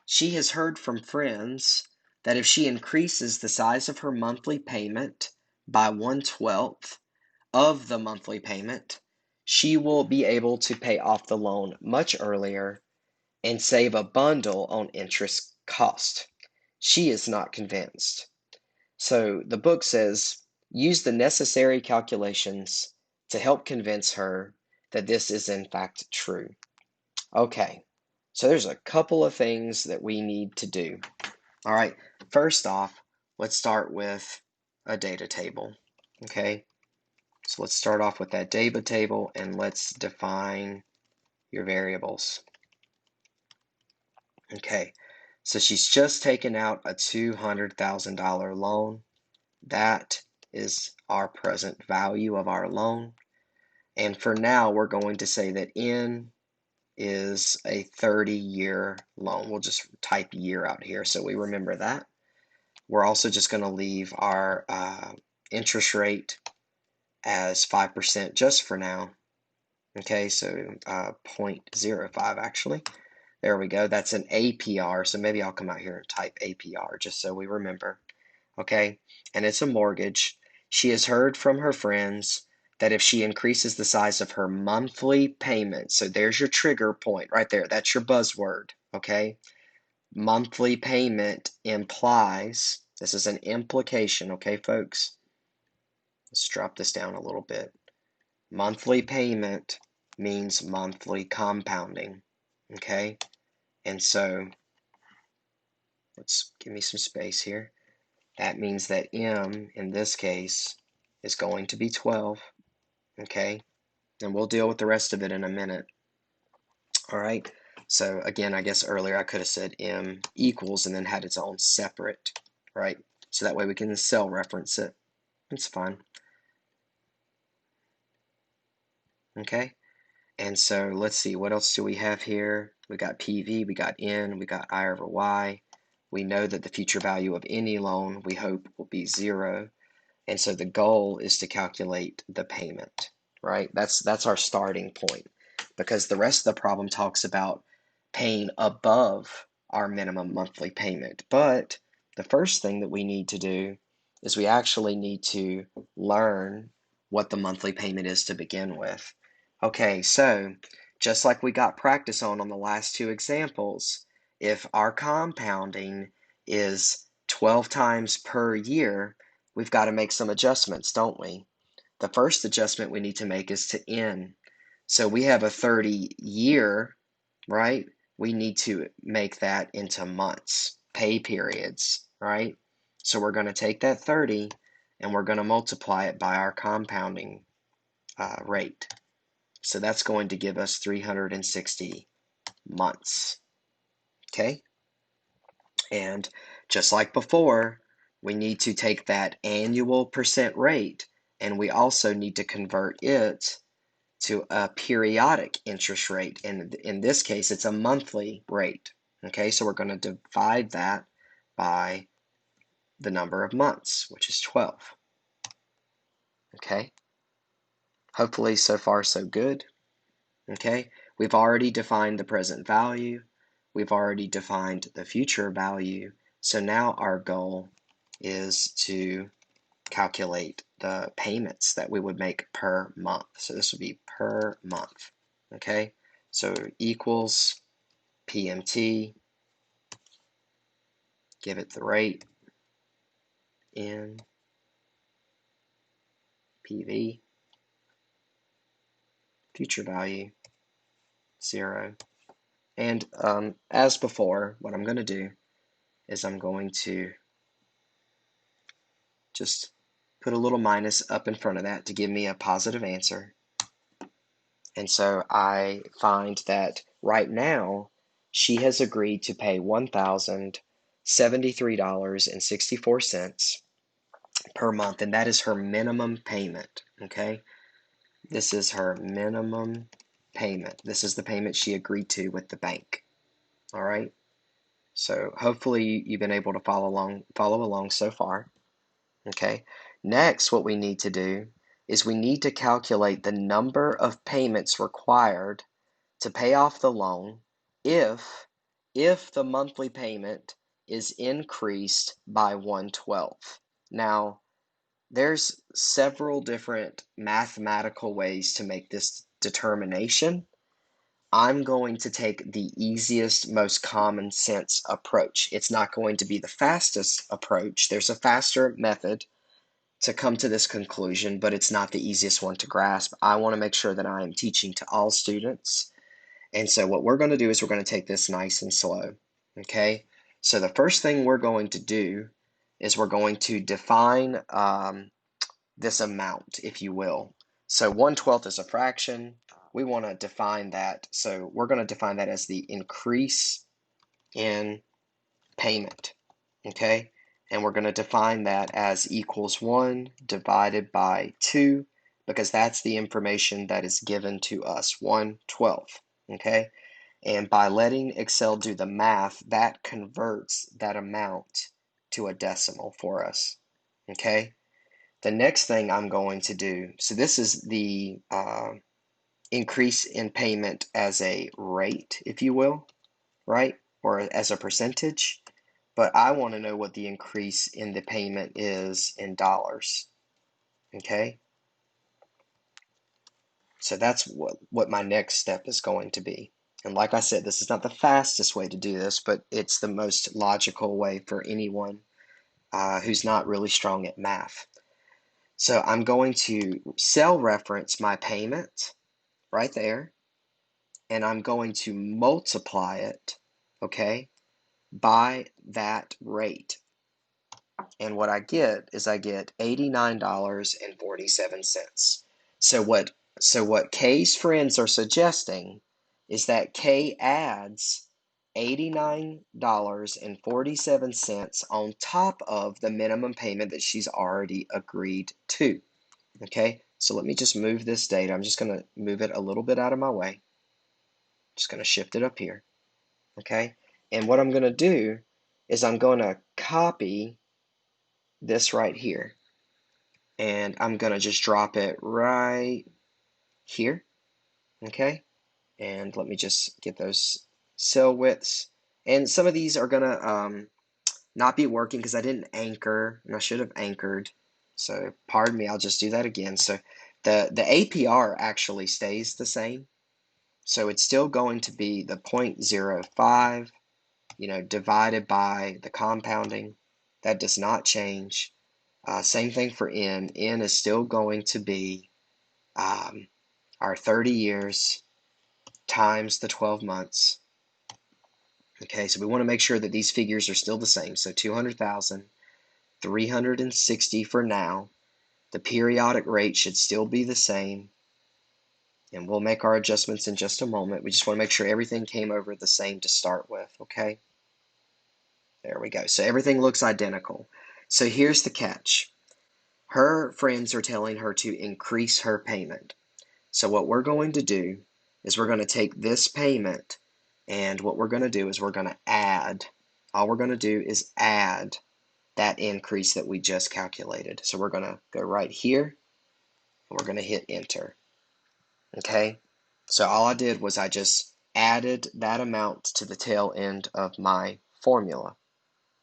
S1: She has heard from friends that if she increases the size of her monthly payment by 1/12 of the monthly payment, she will be able to pay off the loan much earlier and save a bundle on interest cost. She is not convinced. So the book says, use the necessary calculations to help convince her that this is in fact true. Okay, so there's a couple of things that we need to do. All right, first off, let's start with a data table. Okay, so let's start off with that data table and let's define your variables. Okay, so she's just taken out a $200,000 loan. That is our present value of our loan. And for now, we're going to say that N is a 30-year loan. We'll just type year out here so we remember that. We're also just going to leave our interest rate as 5% just for now. Okay, so 0.05 actually. There we go. That's an APR. So maybe I'll come out here and type APR just so we remember. Okay, and it's a mortgage. She has heard from her friends that if she increases the size of her monthly payment, so there's your trigger point right there. That's your buzzword. Okay, monthly payment implies, this is an implication. Okay, folks, let's drop this down a little bit. Monthly payment means monthly compounding. Okay, and so let's give me some space here. That means that M in this case is going to be 12. Okay, and we'll deal with the rest of it in a minute. All right, so again, I guess earlier I could have said M equals and then had its own separate, right? So that way we can cell reference it. It's fine. Okay, and so let's see, what else do we have here? We got PV, we got N, we got I over Y. We know that the future value of any loan we hope will be 0. And so the goal is to calculate the payment, right? That's our starting point, because the rest of the problem talks about paying above our minimum monthly payment. But the first thing that we need to do is we actually need to learn what the monthly payment is to begin with. Okay, so just like we got practice on the last two examples, if our compounding is 12 times per year, we've got to make some adjustments, don't we? The first adjustment we need to make is to N. So we have a 30-year, right? We need to make that into months, pay periods, right? So we're going to take that 30 and we're going to multiply it by our compounding rate. So that's going to give us 360 months. Okay? And just like before, we need to take that annual percent rate and we also need to convert it to a periodic interest rate. And in this case, it's a monthly rate. Okay, so we're going to divide that by the number of months, which is 12. Okay, hopefully so far so good. Okay, we've already defined the present value. We've already defined the future value. So now our goal is to calculate the payments that we would make per month. So this would be per month. Okay, so equals PMT, give it the rate, N, PV, future value, 0. And as before, what I'm going to do is I'm going to just put a little minus up in front of that to give me a positive answer. And so I find that right now she has agreed to pay $1,073.64 per month, and that is her minimum payment. Okay, this is her minimum payment. This is the payment she agreed to with the bank. All right, so hopefully you've been able to follow along so far. Okay, next what we need to do is we need to calculate the number of payments required to pay off the loan if the monthly payment is increased by 1/12. Now, there's several different mathematical ways to make this determination. I'm going to take the easiest, most common sense approach. It's not going to be the fastest approach. There's a faster method to come to this conclusion, but it's not the easiest one to grasp. I want to make sure that I am teaching to all students. And so what we're going to do is we're going to take this nice and slow. Okay? So the first thing we're going to do is we're going to define this amount, if you will. So 1/12 is a fraction. We want to define that. So we're going to define that as the increase in payment. Okay? And we're going to define that as equals 1 divided by 2, because that's the information that is given to us, 1/12. Okay? And by letting Excel do the math, that converts that amount to a decimal for us. Okay? The next thing I'm going to do, so this is the increase in payment as a rate, if you will, right? Or as a percentage. But I want to know what the increase in the payment is in dollars. Okay? So that's what my next step is going to be. And like I said, this is not the fastest way to do this, but it's the most logical way for anyone who's not really strong at math. So I'm going to cell reference my payment right there, and I'm going to multiply it, okay, by that rate. And what I get is I get $89.47. So what Kay's friends are suggesting is that Kay adds $89.47 on top of the minimum payment that she's already agreed to. Okay, so let me just move this data. I'm just going to move it a little bit out of my way. Just going to shift it up here. Okay, and what I'm going to do is I'm going to copy this right here, and I'm going to just drop it right here. Okay, and let me just get those cell widths. And some of these are going to not be working because I didn't anchor, and I should have anchored. So pardon me, I'll just do that again. So the APR actually stays the same. So it's still going to be the 0.05, divided by the compounding. That does not change. Same thing for N. N is still going to be our 30 years times the 12 months. Okay, so we want to make sure that these figures are still the same. So 200,000, 360 for now. The periodic rate should still be the same. And we'll make our adjustments in just a moment. We just want to make sure everything came over the same to start with, okay? There we go. So everything looks identical. So here's the catch. Her friends are telling her to increase her payment. So what we're going to do is we're going to take this payment, and what we're going to do is we're going to add. All we're going to do is add that increase that we just calculated. So we're going to go right here, and we're going to hit enter. Okay? So all I did was I just added that amount to the tail end of my formula.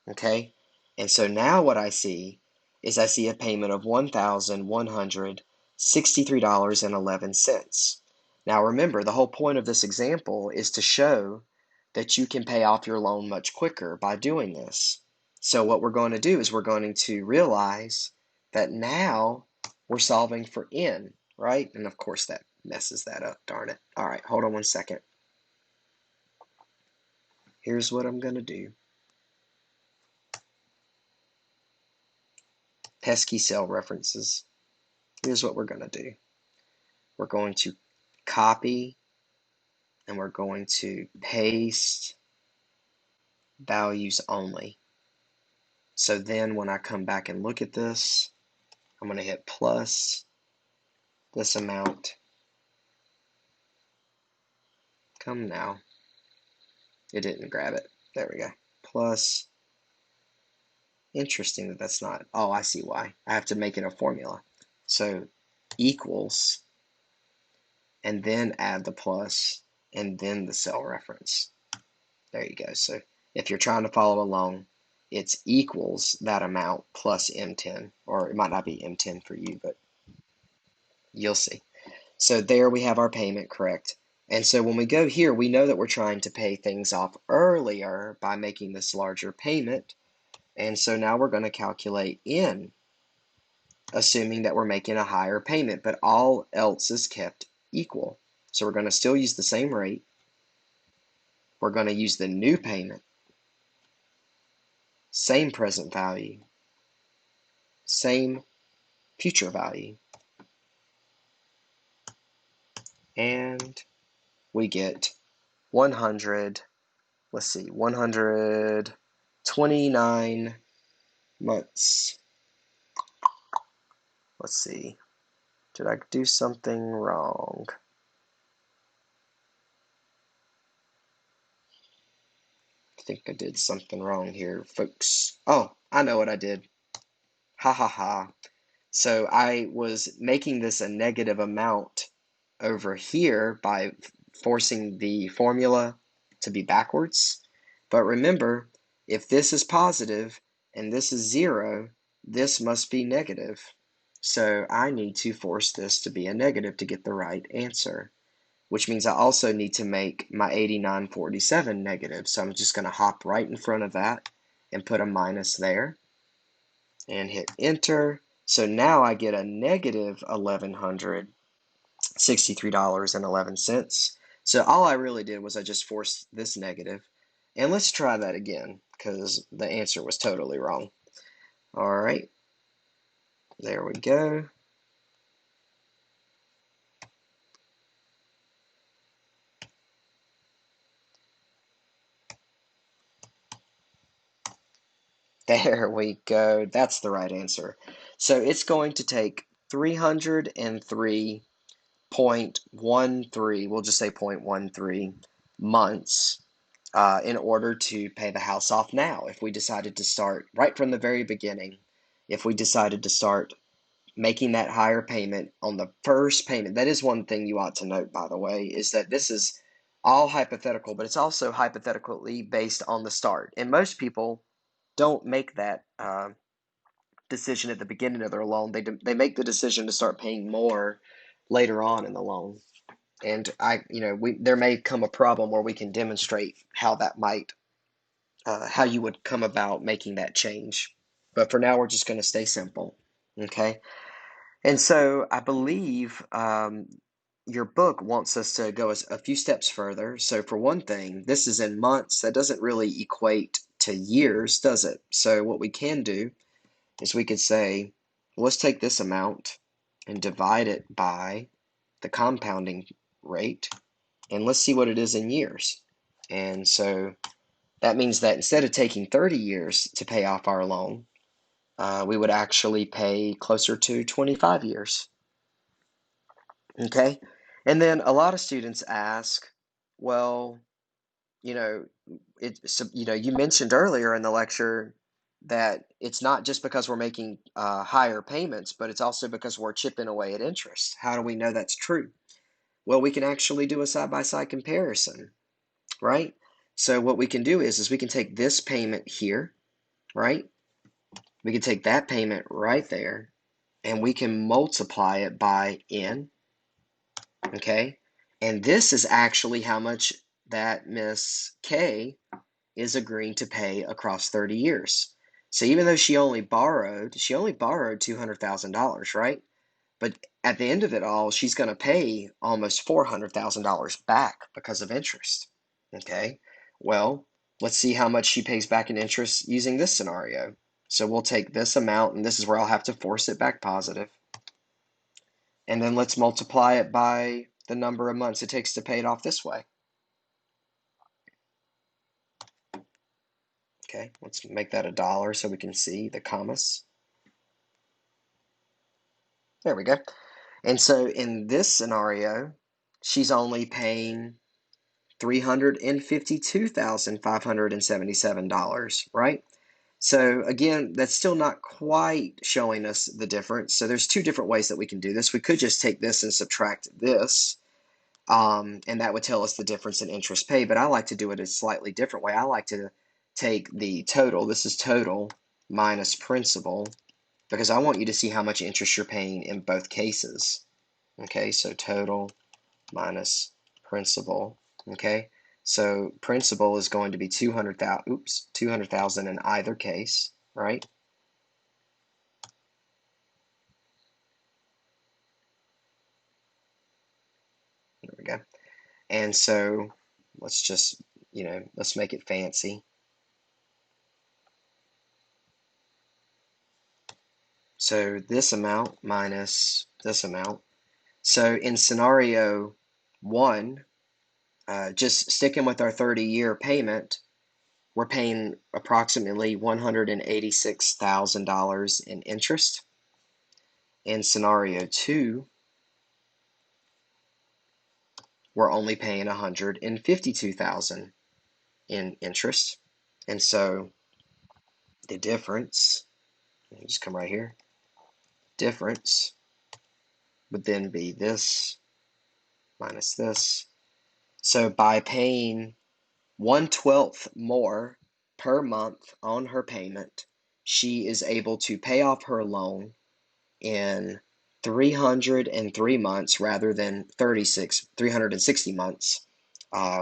S1: Okay? And so now what I see is I see a payment of $1,163.11. Now remember, the whole point of this example is to show that you can pay off your loan much quicker by doing this. So what we're going to do is we're going to realize that now we're solving for N, right? And of course that messes that up, darn it. All right, hold on one second. Here's what I'm going to do. Pesky cell references. Here's what we're going to do. We're going to copy, and we're going to paste values only. So then when I come back and look at this, I'm going to hit plus this amount. Come now. It didn't grab it. There we go. Plus, interesting that that's not, oh, I see why. I have to make it a formula. So equals, and then add the plus, and then the cell reference. There you go. So if you're trying to follow along, it's equals that amount plus M10, or it might not be M10 for you, but you'll see. So there we have our payment correct. And so when we go here, we know that we're trying to pay things off earlier by making this larger payment. And so now we're going to calculate N, assuming that we're making a higher payment, but all else is kept equal. So we're going to still use the same rate. We're going to use the new payment, same present value, same future value, and we get 100, let's see, 129 months. Let's see, did I do something wrong? think I did something wrong here, folks. Oh, I know what I did. Ha ha ha. So I was making this a negative amount over here by forcing the formula to be backwards. But remember, if this is positive and this is 0, this must be negative. So I need to force this to be a negative to get the right answer, which means I also need to make my 8947 negative. So I'm just going to hop right in front of that and put a minus there and hit enter. So now I get a negative $1,163.11. So all I really did was I just forced this negative. And let's try that again because the answer was totally wrong. All right, there we go. There we go. That's the right answer. So it's going to take 303.13, we'll just say 0.13 months in order to pay the house off now. If we decided to start right from the very beginning, if we decided to start making that higher payment on the first payment, that is one thing you ought to note, by the way, is that this is all hypothetical, but it's also hypothetically based on the start. And most people don't make that decision at the beginning of their loan. They make the decision to start paying more later on in the loan. And there may come a problem where we can demonstrate how that might, how you would come about making that change. But for now, we're just going to stay simple. Okay. And so I believe your book wants us to go a few steps further. So for one thing, this is in months. That doesn't really equate to years, does it? So what we can do is we could say, well, let's take this amount and divide it by the compounding rate, and let's see what it is in years. And so that means that instead of taking 30 years to pay off our loan, we would actually pay closer to 25 years. Okay? And then a lot of students ask, well, you know, you mentioned earlier in the lecture that it's not just because we're making higher payments, but it's also because we're chipping away at interest. How do we know that's true? Well, we can actually do a side-by-side comparison, right? So what we can do is we can take this payment here, right? We can take that payment right there, and we can multiply it by n, okay? And this is actually how much that Miss K is agreeing to pay across 30 years. So even though she only borrowed $200,000, right? But at the end of it all, she's going to pay almost $400,000 back because of interest. Okay, well, let's see how much she pays back in interest using this scenario. So we'll take this amount, and this is where I'll have to force it back positive. And then let's multiply it by the number of months it takes to pay it off this way. Okay, let's make that $1 so we can see the commas. There we go. And so in this scenario, she's only paying $352,577, right? So again, that's still not quite showing us the difference. So there's two different ways that we can do this. We could just take this and subtract this, and that would tell us the difference in interest paid. But I like to do it a slightly different way. I like to take the total. This is total minus principal, because I want you to see how much interest you're paying in both cases. Okay, so total minus principal. Okay, so principal is going to be 200,000 in either case, right? There we go. And so let's just, let's make it fancy. So this amount minus this amount. So in scenario 1, just sticking with our 30-year payment, we're paying approximately $186,000 in interest. In scenario 2, we're only paying $152,000 in interest. And so the difference, just come right here, difference would then be this minus this. So by paying 1/12 more per month on her payment, she is able to pay off her loan in 303 months rather than 360 months,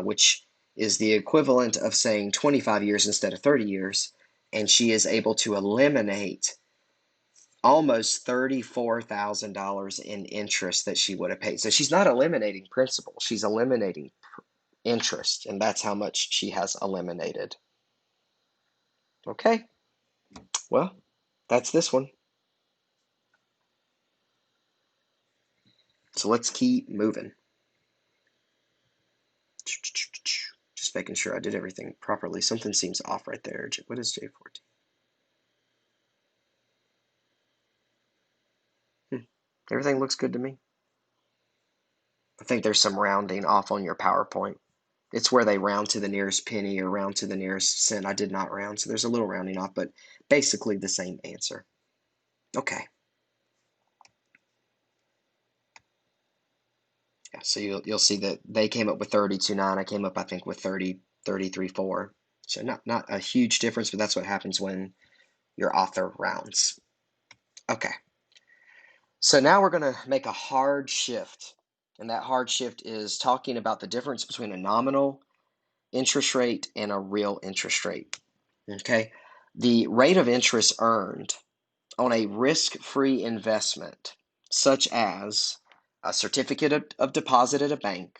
S1: which is the equivalent of saying 25 years instead of 30 years. And she is able to eliminate almost $34,000 in interest that she would have paid. So she's not eliminating principal, she's eliminating interest, and that's how much she has eliminated. Okay, well, that's this one. So let's keep moving. Just making sure I did everything properly. Something seems off right there. What is J14? Everything looks good to me. I think there's some rounding off on your PowerPoint. It's where they round to the nearest penny or round to the nearest cent. I did not round, so there's a little rounding off, but basically the same answer. Okay. Yeah, so you'll see that they came up with 32.9. I came up, I think, with 33.4. So not a huge difference, but that's what happens when your author rounds. Okay. So now we're going to make a hard shift. And that hard shift is talking about the difference between a nominal interest rate and a real interest rate. Okay. The rate of interest earned on a risk-free investment, such as a certificate of deposit at a bank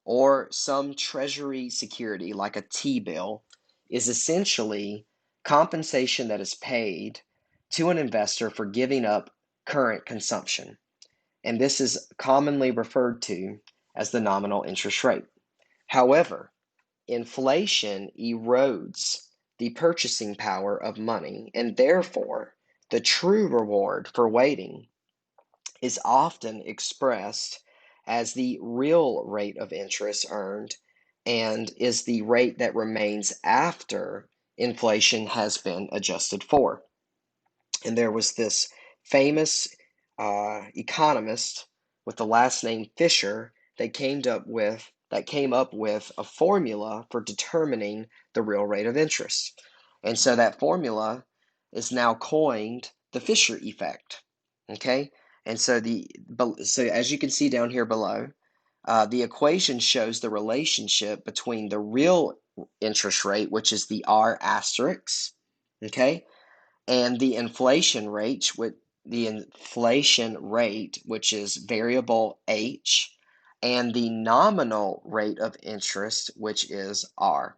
S1: or some treasury security like a T-bill, is essentially compensation that is paid to an investor for giving up current consumption. And this is commonly referred to as the nominal interest rate. However, inflation erodes the purchasing power of money, and therefore the true reward for waiting is often expressed as the real rate of interest earned and is the rate that remains after inflation has been adjusted for. And there was this famous economist with the last name Fisher that came up with a formula for determining the real rate of interest. And so that formula is now coined the Fisher effect. Okay, and so as you can see down here below, the equation shows the relationship between the real interest rate, which is the R asterisk, okay, and the inflation rate, which is variable H, and the nominal rate of interest, which is R.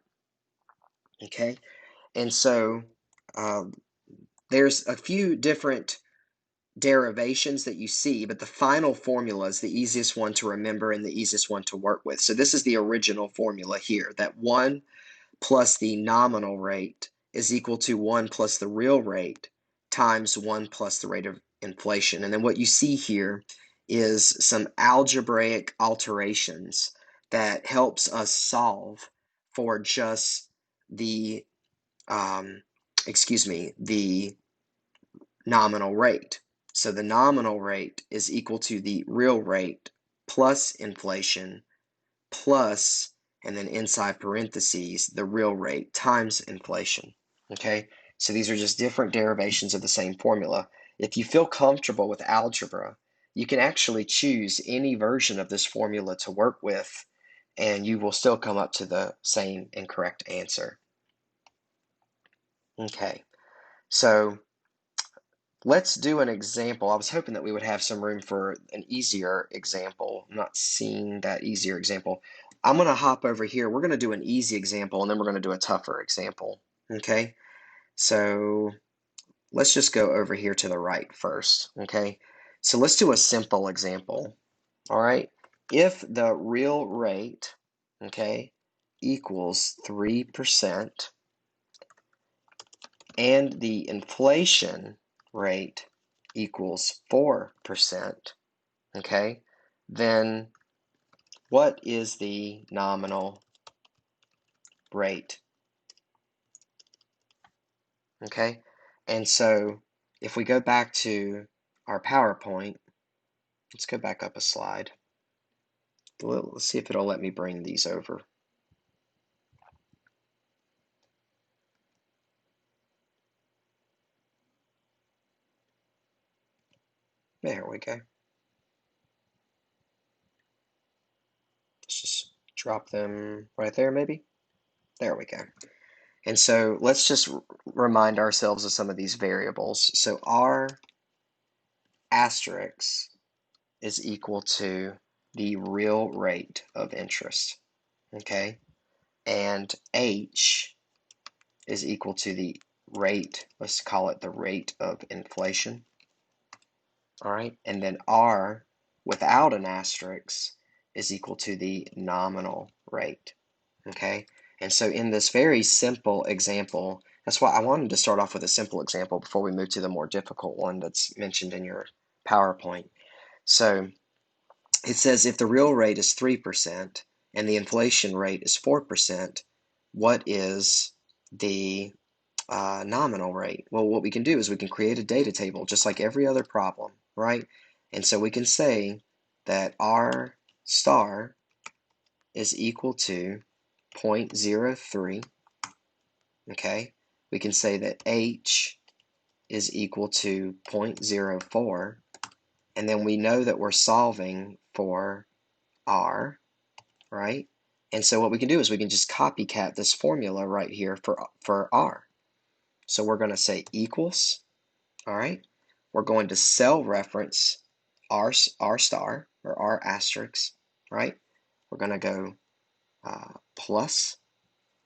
S1: Okay, and so there's a few different derivations that you see, but the final formula is the easiest one to remember and the easiest one to work with. So this is the original formula here, that 1 plus the nominal rate is equal to 1 plus the real rate times 1 plus the rate of inflation. And then what you see here is some algebraic alterations that helps us solve for just the, the nominal rate. So the nominal rate is equal to the real rate plus inflation plus, and then inside parentheses, the real rate times inflation. Okay, so these are just different derivations of the same formula. If you feel comfortable with algebra, you can actually choose any version of this formula to work with, and you will still come up to the same and correct answer. Okay, so let's do an example. I was hoping that we would have some room for an easier example. I'm not seeing that easier example. I'm going to hop over here. We're going to do an easy example, and then we're going to do a tougher example. Okay, so let's just go over here to the right first. Okay, so let's do a simple example. All right, if the real rate, okay, equals 3% and the inflation rate equals 4%, okay, then what is the nominal rate okay? And so if we go back to our PowerPoint, let's go back up a slide. Let's see if it'll let me bring these over. There we go. Let's just drop them right there, maybe. There we go. And so let's just remind ourselves of some of these variables. So R asterisk is equal to the real rate of interest, okay? And H is equal to the rate, let's call it the rate of inflation, all right? And then R without an asterisk is equal to the nominal rate, okay? And so in this very simple example, that's why I wanted to start off with a simple example before we move to the more difficult one that's mentioned in your PowerPoint. So it says if the real rate is 3% and the inflation rate is 4%, what is the nominal rate? Well, what we can do is we can create a data table just like every other problem, right? And so we can say that R star is equal to 0.03, okay? We can say that H is equal to 0.04, and then we know that we're solving for R, right? And so what we can do is we can just copycat this formula right here for R. So we're going to say equals, all right? We're going to cell reference R star or R asterisk, right? We're going to go plus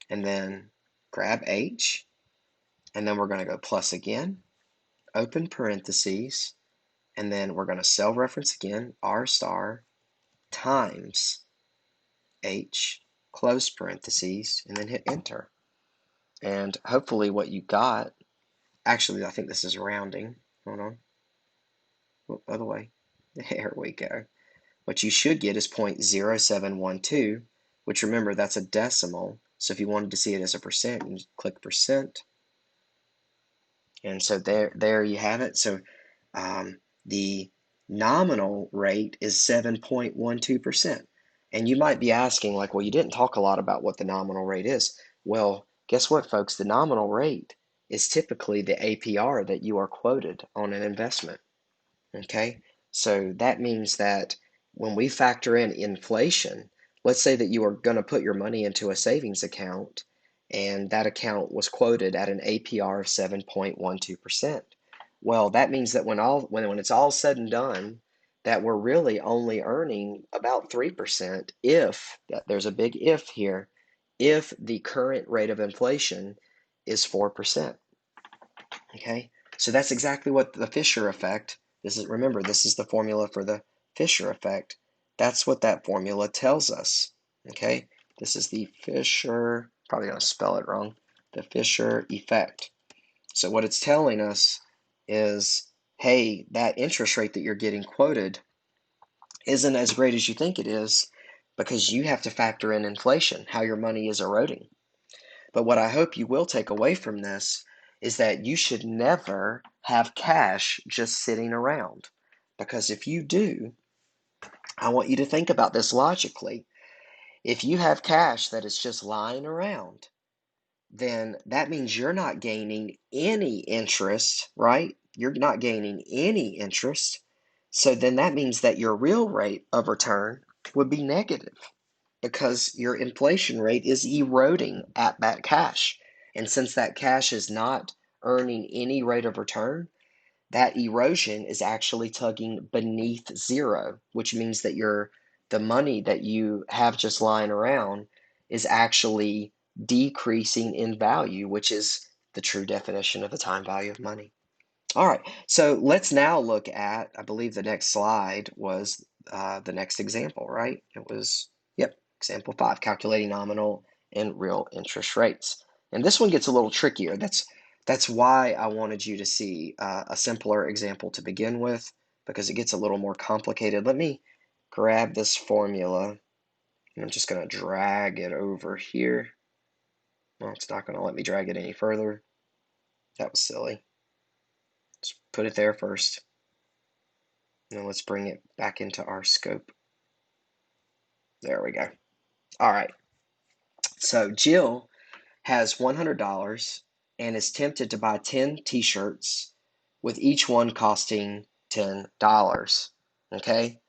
S1: and then grab H, and then we're going to go plus again, open parentheses, and then we're going to cell reference again, R star times H, close parentheses, and then hit enter. And hopefully what you got, actually I think this is rounding, hold on, other way, there we go. What you should get is 0.0712, which remember that's a decimal, so if you wanted to see it as a percent, you just click percent. And so there you have it. So the nominal rate is 7.12%. And you might be asking, like, well, you didn't talk a lot about what the nominal rate is. Well, guess what, folks? The nominal rate is typically the APR that you are quoted on an investment. Okay? So that means that when we factor in inflation, let's say that you are going to put your money into a savings account and that account was quoted at an APR of 7.12%. Well, that means that when it's all said and done, that we're really only earning about 3% if, there's a big if here, if the current rate of inflation is 4%. Okay? So that's exactly what the Fisher effect, remember, this is the formula for the Fisher effect. That's what that formula tells us. Okay? This is the Fisher, probably going to spell it wrong, the Fisher effect. So what it's telling us is, hey, that interest rate that you're getting quoted isn't as great as you think it is because you have to factor in inflation, how your money is eroding. But what I hope you will take away from this is that you should never have cash just sitting around. Because if you do, I want you to think about this logically. If you have cash that is just lying around, then that means you're not gaining any interest, right? You're not gaining any interest. So then that means that your real rate of return would be negative because your inflation rate is eroding at that cash. And since that cash is not earning any rate of return, that erosion is actually tugging beneath zero, which means that the money that you have just lying around is actually decreasing in value, which is the true definition of the time value of money. All right, so let's now look at, I believe the next slide was the next example, right? It was, yep, example 5, calculating nominal and real interest rates. And this one gets a little trickier. That's why I wanted you to see a simpler example to begin with, because it gets a little more complicated. Let me grab this formula, and I'm just going to drag it over here. Well, it's not going to let me drag it any further. That was silly. Let's put it there first. Now let's bring it back into our scope. There we go. All right. So Jill has $100 and is tempted to buy 10 t-shirts with each one costing $10. Okay?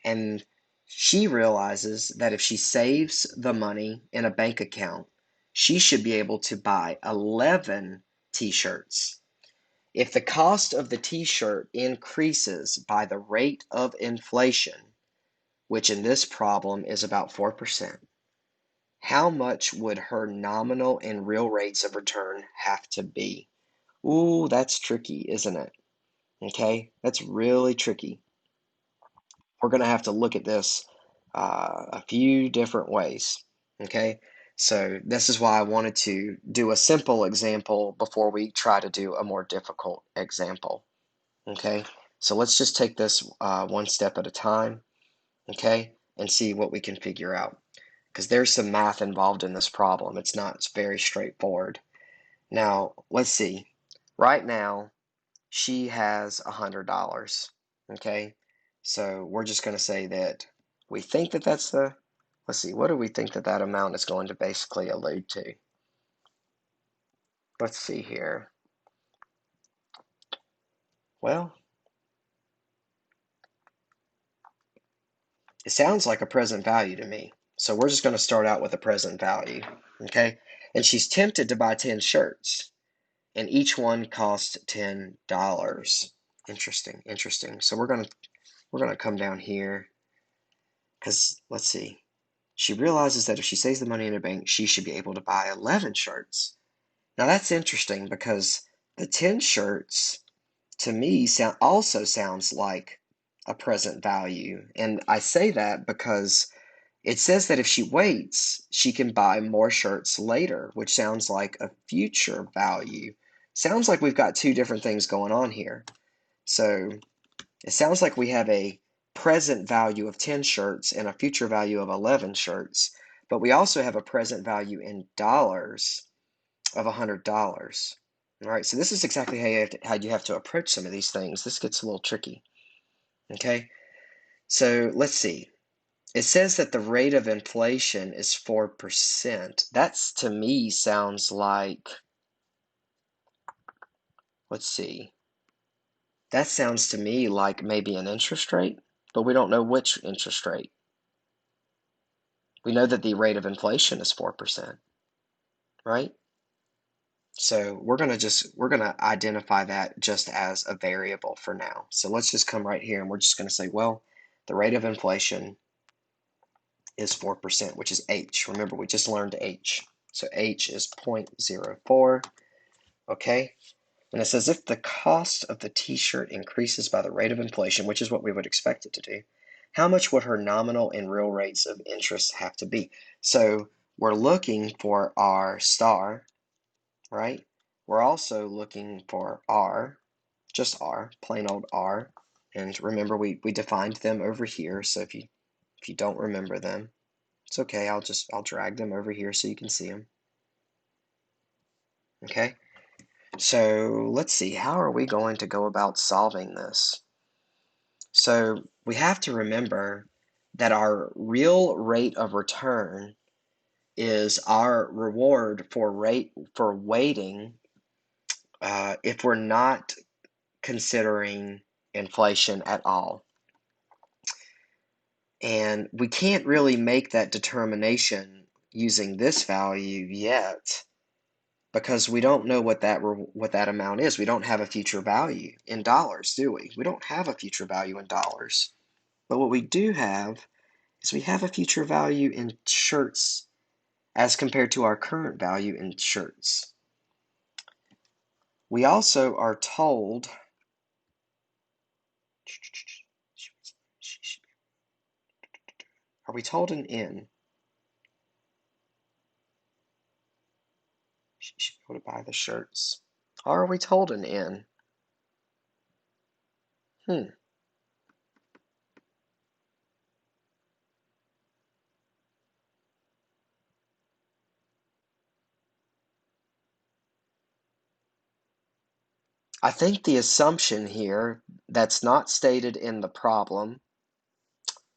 S1: And she realizes that if she saves the money in a bank account, she should be able to buy 11 t-shirts. If the cost of the t-shirt increases by the rate of inflation, which in this problem is about 4%, how much would her nominal and real rates of return have to be? Ooh, that's tricky, isn't it? Okay, that's really tricky. We're going to have to look at this a few different ways. Okay, so this is why I wanted to do a simple example before we try to do a more difficult example. Okay, so let's just take this one step at a time, okay, and see what we can figure out. Because there's some math involved in this problem. It's very straightforward. Now, let's see. Right now, she has $100, okay? So we're just going to say that we think that that's the, let's see, what do we think that that amount is going to basically allude to? Let's see here. Well, it sounds like a present value to me. So we're just going to start out with a present value, okay? And she's tempted to buy 10 shirts, and each one costs $10. Interesting, interesting. So we're gonna come down here because let's see. She realizes that if she saves the money in her bank, she should be able to buy 11 shirts. Now that's interesting because the 10 shirts to me also sounds like a present value. And I say that because it says that if she waits, she can buy more shirts later, which sounds like a future value. Sounds like we've got two different things going on here. So it sounds like we have a present value of 10 shirts and a future value of 11 shirts, but we also have a present value in dollars of $100. All right, so this is exactly how you have to approach some of these things. This gets a little tricky. Okay, so let's see. It says that the rate of inflation is 4%. That's to me sounds like, let's see. That sounds to me like maybe an interest rate, but we don't know which interest rate. We know that the rate of inflation is 4%, right? So we're gonna identify that just as a variable for now. So let's just come right here and we're just gonna say, well, the rate of inflation is 4%, which is H. Remember, we just learned H. So H is 0.04, okay? And it says if the cost of the t-shirt increases by the rate of inflation, which is what we would expect it to do, how much would her nominal and real rates of interest have to be? So we're looking for our star, right? We're also looking for R, just R, plain old R. And remember, we defined them over here. So if you don't remember them, it's okay. I'll drag them over here so you can see them. Okay. So let's see, how are we going to go about solving this? So we have to remember that our real rate of return is our reward for waiting if we're not considering inflation at all. And we can't really make that determination using this value yet because we don't know what that amount is. We don't have a future value in dollars, do we? We don't have a future value in dollars. But what we do have is we have a future value in shirts as compared to our current value in shirts. We also are told are we told an N? She should be able to buy the shirts. Or are we told an N? Hmm. I think the assumption here that's not stated in the problem,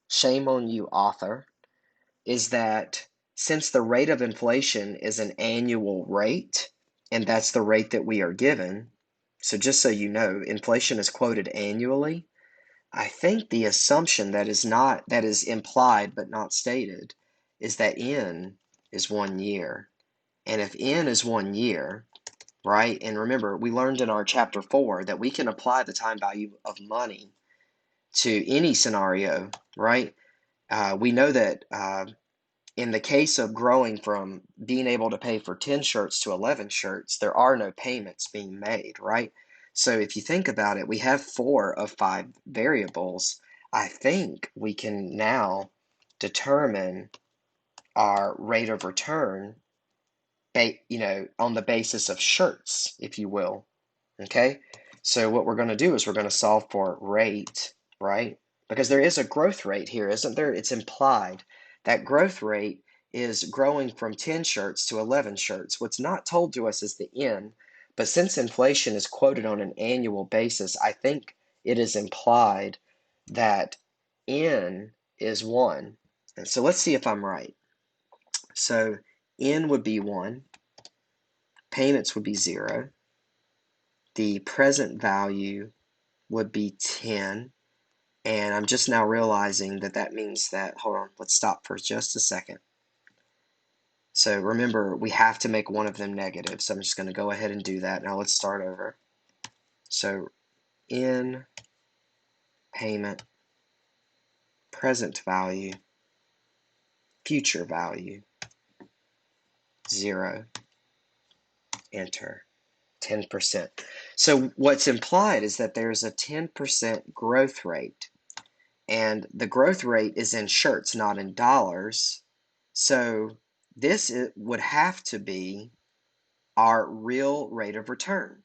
S1: shame on you, author, is that since the rate of inflation is an annual rate, and that's the rate that we are given, so just so you know, inflation is quoted annually. I think the assumption that is implied but not stated is that n is 1 year. And if n is 1 year, right? And remember, we learned in our chapter 4 that we can apply the time value of money to any scenario, right? We know that in the case of growing from being able to pay for 10 shirts to 11 shirts, there are no payments being made, right? So if you think about it, we have 4 of 5 variables. I think we can now determine our rate of return, on the basis of shirts, if you will. Okay, so what we're going to do is we're going to solve for rate, right? Because there is a growth rate here, isn't there? It's implied. That growth rate is growing from 10 shirts to 11 shirts. What's not told to us is the N, but since inflation is quoted on an annual basis, I think it is implied that N is 1. And so let's see if I'm right. So N would be 1, payments would be 0, the present value would be 10. And I'm just now realizing that that means that, hold on, let's stop for just a second. So remember, we have to make one of them negative. So I'm just going to go ahead and do that. Now let's start over. So in payment, present value, future value, 0, enter, 10%. So what's implied is that there's a 10% growth rate. And the growth rate is in shirts, not in dollars. So this would have to be our real rate of return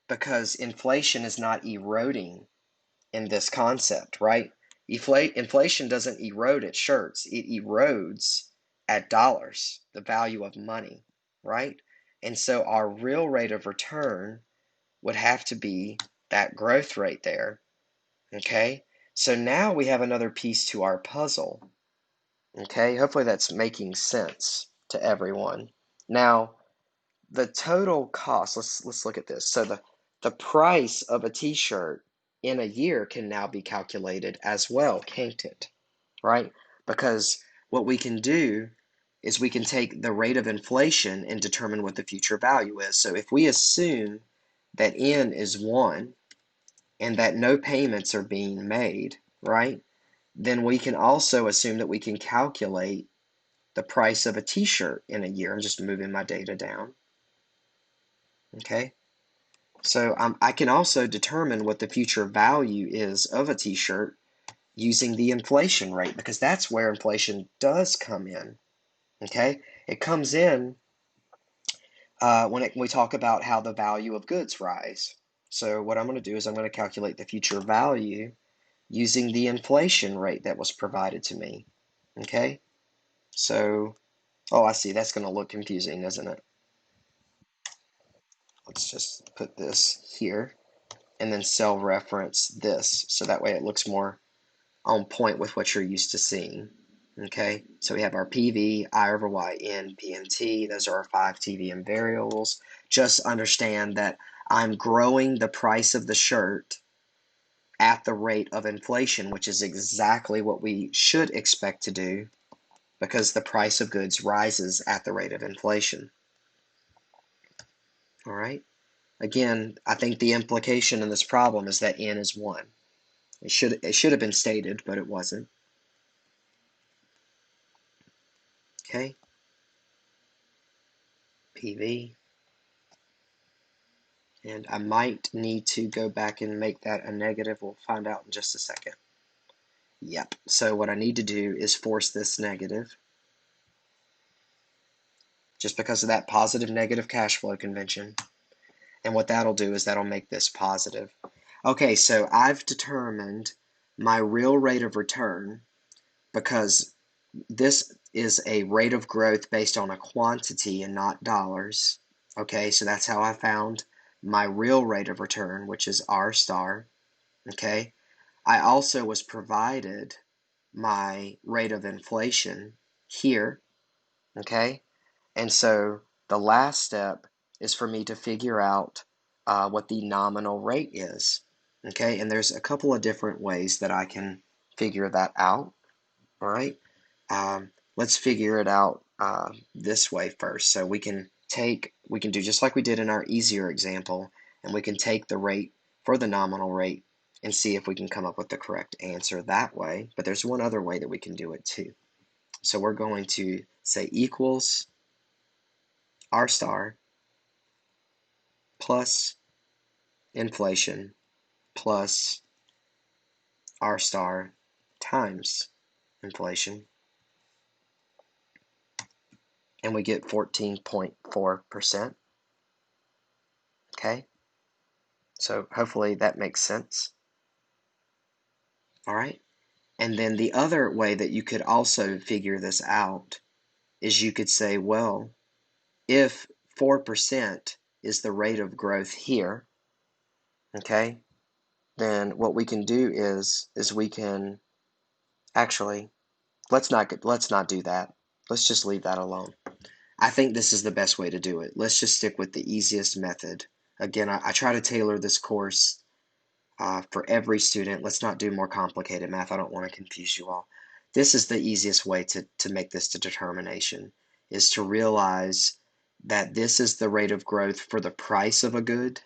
S1: because inflation is not eroding in this concept, right? Inflation doesn't erode at shirts, it erodes at dollars, the value of money, right? And so our real rate of return would have to be that growth rate there. Okay, so now we have another piece to our puzzle. Okay, hopefully that's making sense to everyone. Now, the total cost, let's look at this. So the price of a t-shirt in a year can now be calculated as well, can't it? Right? Because what we can do is we can take the rate of inflation and determine what the future value is. So if we assume that n is 1 and that no payments are being made, right? Then we can also assume that we can calculate the price of a t-shirt in a year. I'm just moving my data down. Okay. So I can also determine what the future value is of a t-shirt using the inflation rate because that's where inflation does come in. Okay. It comes in when we talk about how the value of goods rise. So what I'm going to do is I'm going to calculate the future value using the inflation rate that was provided to me. Okay, so, oh, I see, that's going to look confusing, isn't it? Let's just put this here and then cell reference this so that way it looks more on point with what you're used to seeing. Okay, so we have our PV, I over Y, N, P, and T. Those are our 5 TVM variables. Just understand that I'm growing the price of the shirt at the rate of inflation, which is exactly what we should expect to do because the price of goods rises at the rate of inflation. All right. Again, I think the implication in this problem is that n is 1. It should have been stated, but it wasn't. Okay. PV. And I might need to go back and make that a negative. We'll find out in just a second. Yep. So what I need to do is force this negative just because of that positive negative cash flow convention. And what that'll do is that'll make this positive. Okay, so I've determined my real rate of return because this is a rate of growth based on a quantity and not dollars. Okay, so that's how I found my real rate of return, which is R star, okay? I also was provided my rate of inflation here, okay? And so the last step is for me to figure out what the nominal rate is, okay? And there's a couple of different ways that I can figure that out, all right? Let's figure it out this way first. So we can do just like we did in our easier example, and we can take the rate for the nominal rate and see if we can come up with the correct answer that way. But there's one other way that we can do it too. So we're going to say equals R star plus inflation plus R star times inflation, and we get 14.4%. Okay, so hopefully that makes sense. All right, and then the other way that you could also figure this out is you could say, well, if 4% is the rate of growth here, okay, then what we can do is we can actually let's not do that. Let's just leave that alone. I think this is the best way to do it. Let's just stick with the easiest method. Again, I try to tailor this course for every student. Let's not do more complicated math. I don't want to confuse you all. This is the easiest way to make this determination, is to realize that this is the rate of growth for the price of a good.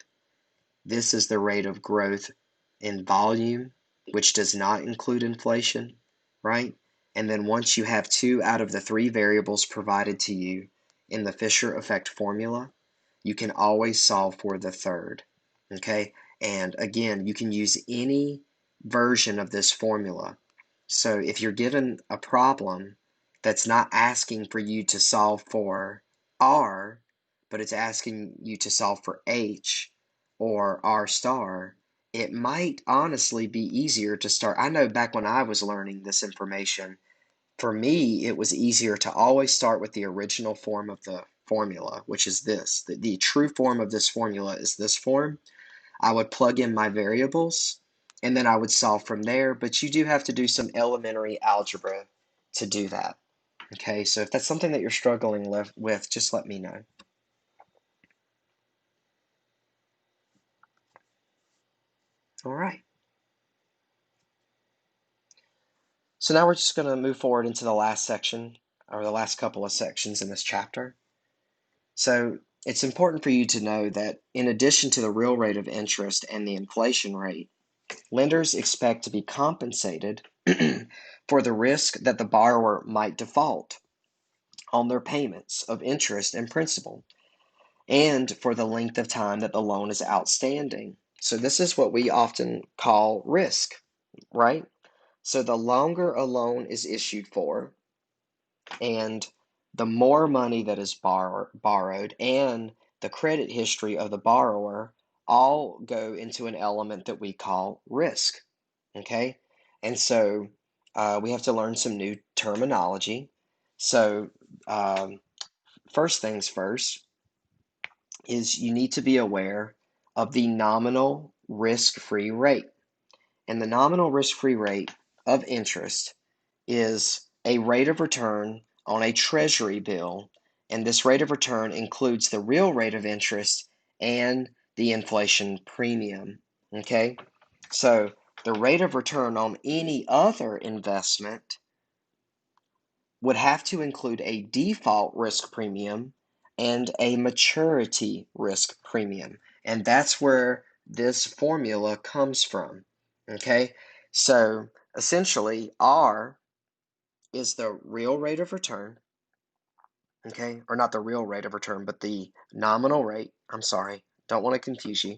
S1: This is the rate of growth in volume, which does not include inflation, right? And then once you have 2 out of the 3 variables provided to you in the Fisher effect formula, you can always solve for the third, okay? And again, you can use any version of this formula. So if you're given a problem that's not asking for you to solve for R, but it's asking you to solve for H or R star, it might honestly be easier to start. I know back when I was learning this information, for me, it was easier to always start with the original form of the formula, which is this. The true form of this formula is this form. I would plug in my variables, and then I would solve from there, but you do have to do some elementary algebra to do that. Okay, so if that's something that you're struggling with, just let me know. All right. So now we're just going to move forward into the last section, or the last couple of sections in this chapter. So it's important for you to know that in addition to the real rate of interest and the inflation rate, lenders expect to be compensated for the risk that the borrower might default on their payments of interest and principal, and for the length of time that the loan is outstanding. So this is what we often call risk, right? So the longer a loan is issued for, and the more money that is borrowed, and the credit history of the borrower all go into an element that we call risk. Okay? And so we have to learn some new terminology. So, first things first is you need to be aware of the nominal risk-free rate. And the nominal risk-free rate of interest is a rate of return on a treasury bill, and this rate of return includes the real rate of interest and the inflation premium. Okay, so the rate of return on any other investment would have to include a default risk premium and a maturity risk premium, and that's where this formula comes from. Okay, so essentially R is the real rate of return, okay? Or not the real rate of return, but the nominal rate. I'm sorry, don't want to confuse you,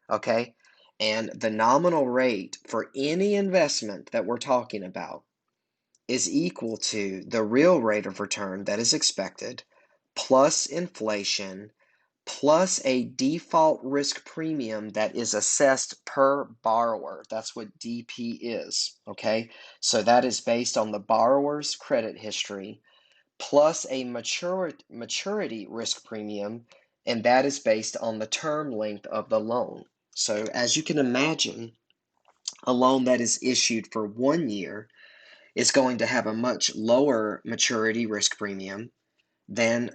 S1: okay? And the nominal rate for any investment that we're talking about is equal to the real rate of return that is expected plus inflation plus a default risk premium that is assessed per borrower. That's what DP is, okay? So that is based on the borrower's credit history plus a maturity risk premium and that is based on the term length of the loan. So as you can imagine, a loan that is issued for 1 year is going to have a much lower maturity risk premium than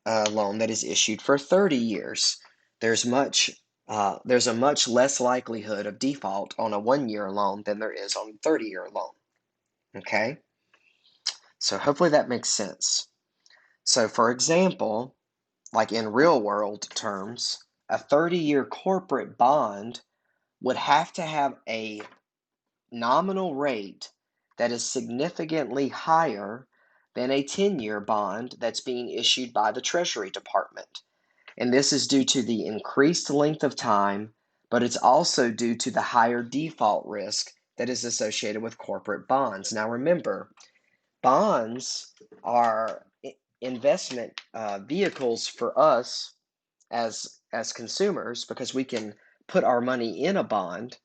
S1: a loan that is issued for 30 years. There's a much less likelihood of default on a 1 year loan than there is on a 30-year loan. Okay? So hopefully that makes sense. So for example, like in real world terms, a 30-year corporate bond would have to have a nominal rate that is significantly higher than a 10-year bond that's being issued by the Treasury Department. And this is due to the increased length of time, but it's also due to the higher default risk that is associated with corporate bonds. Now remember, bonds are investment vehicles for us as consumers because we can put our money in a bond,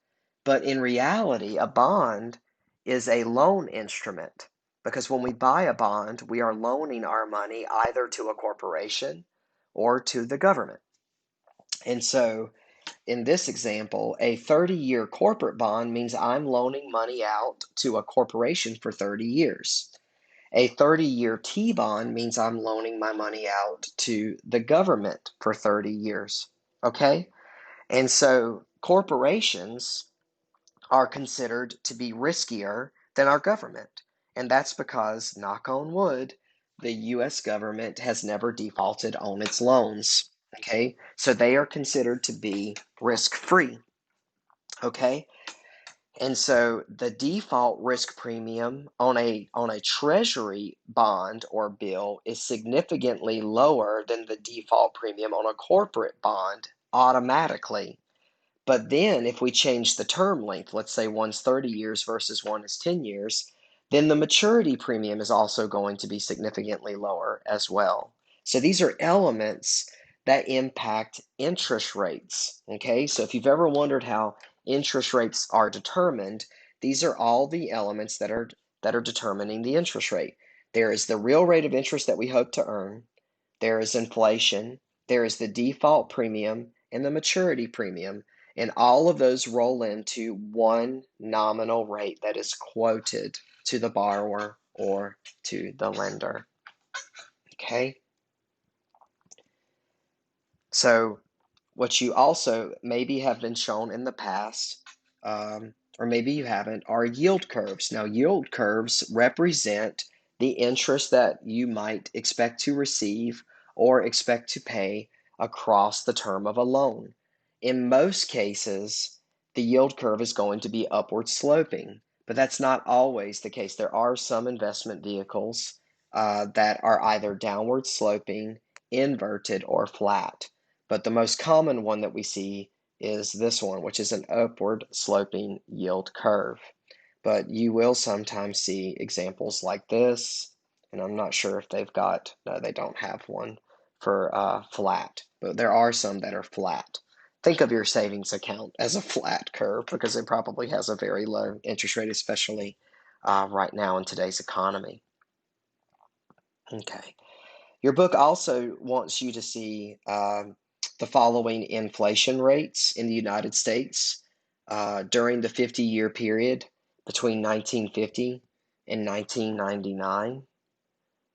S1: but in reality, a bond is a loan instrument because when we buy a bond, we are loaning our money either to a corporation or to the government. And so in this example, a 30-year corporate bond means I'm loaning money out to a corporation for 30 years. A 30-year T-bond means I'm loaning my money out to the government for 30 years. Okay? And so corporations are considered to be riskier than our government. And that's because, knock on wood, the US government has never defaulted on its loans. Okay? So they are considered to be risk-free. Okay? And so the default risk premium on a treasury bond or bill is significantly lower than the default premium on a corporate bond automatically. But then if we change the term length, let's say one's 30 years versus one is 10 years, then the maturity premium is also going to be significantly lower as well. So these are elements that impact interest rates. Okay, so if you've ever wondered how interest rates are determined, these are all the elements that are determining the interest rate. There is the real rate of interest that we hope to earn, there is inflation, there is the default premium, and the maturity premium. And all of those roll into one nominal rate that is quoted to the borrower or to the lender. Okay? So, what you also maybe have been shown in the past, or maybe you haven't, are yield curves. Now, yield curves represent the interest that you might expect to receive or expect to pay across the term of a loan. In most cases, the yield curve is going to be upward sloping, but that's not always the case. There are some investment vehicles that are either downward sloping, inverted, or flat. But the most common one that we see is this one, which is an upward sloping yield curve. But you will sometimes see examples like this, and I'm not sure if they've got, no, they don't have one for flat, but there are some that are flat. Think of your savings account as a flat curve because it probably has a very low interest rate, especially right now in today's economy. Okay. Your book also wants you to see the following inflation rates in the United States during the 50-year period between 1950 and 1999.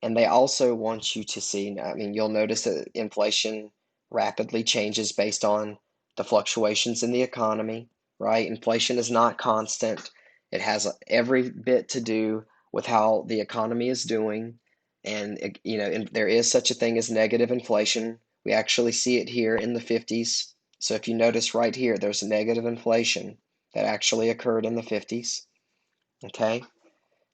S1: And they also want you to see, I mean, you'll notice that inflation rapidly changes based on the fluctuations in the economy, right? Inflation is not constant. It has every bit to do with how the economy is doing. And, and there is such a thing as negative inflation. We actually see it here in the 50s. So if you notice right here, there's negative inflation that actually occurred in the 50s. Okay?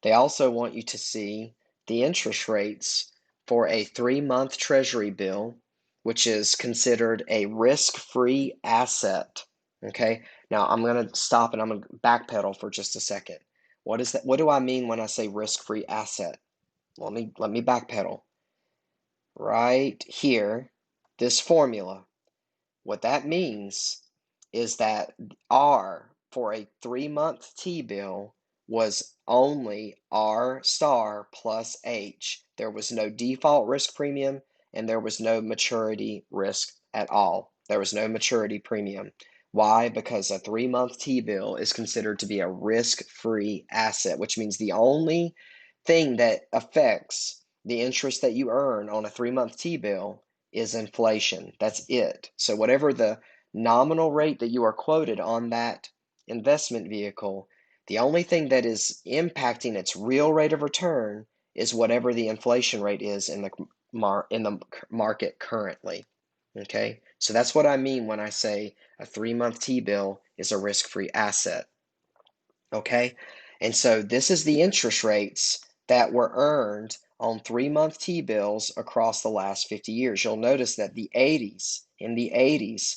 S1: They also want you to see the interest rates for a 3-month treasury bill, which is considered a risk-free asset. Okay, now I'm going to stop and I'm going to backpedal for just a second. What is that? What do I mean when I say risk-free asset? Let me backpedal. Right here, this formula. What that means is that R for a 3-month T-bill was only R star plus H. There was no default risk premium and there was no maturity risk at all. There was no maturity premium. Why? Because a 3-month T-bill is considered to be a risk-free asset, which means the only thing that affects the interest that you earn on a 3-month T-bill is inflation. That's it. So whatever the nominal rate that you are quoted on that investment vehicle, the only thing that is impacting its real rate of return is whatever the inflation rate is in the market currently. Okay, so that's what I mean when I say a 3-month T-bill is a risk-free asset. Okay, and so this is the interest rates that were earned on 3-month T-bills across the last 50 years. You'll notice that in the 80s,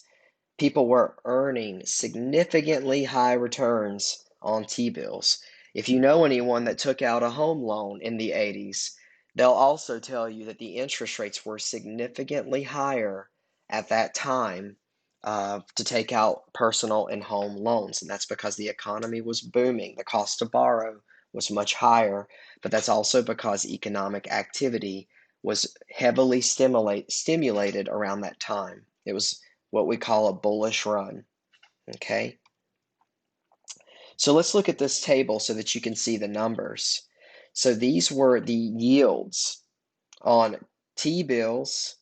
S1: people were earning significantly high returns on T-bills. If you know anyone that took out a home loan in the 80s, they'll also tell you that the interest rates were significantly higher at that time to take out personal and home loans. And that's because the economy was booming. The cost to borrow was much higher, but that's also because economic activity was heavily stimulated around that time. It was what we call a bullish run. Okay, so let's look at this table so that you can see the numbers. So these were the yields on T-bills,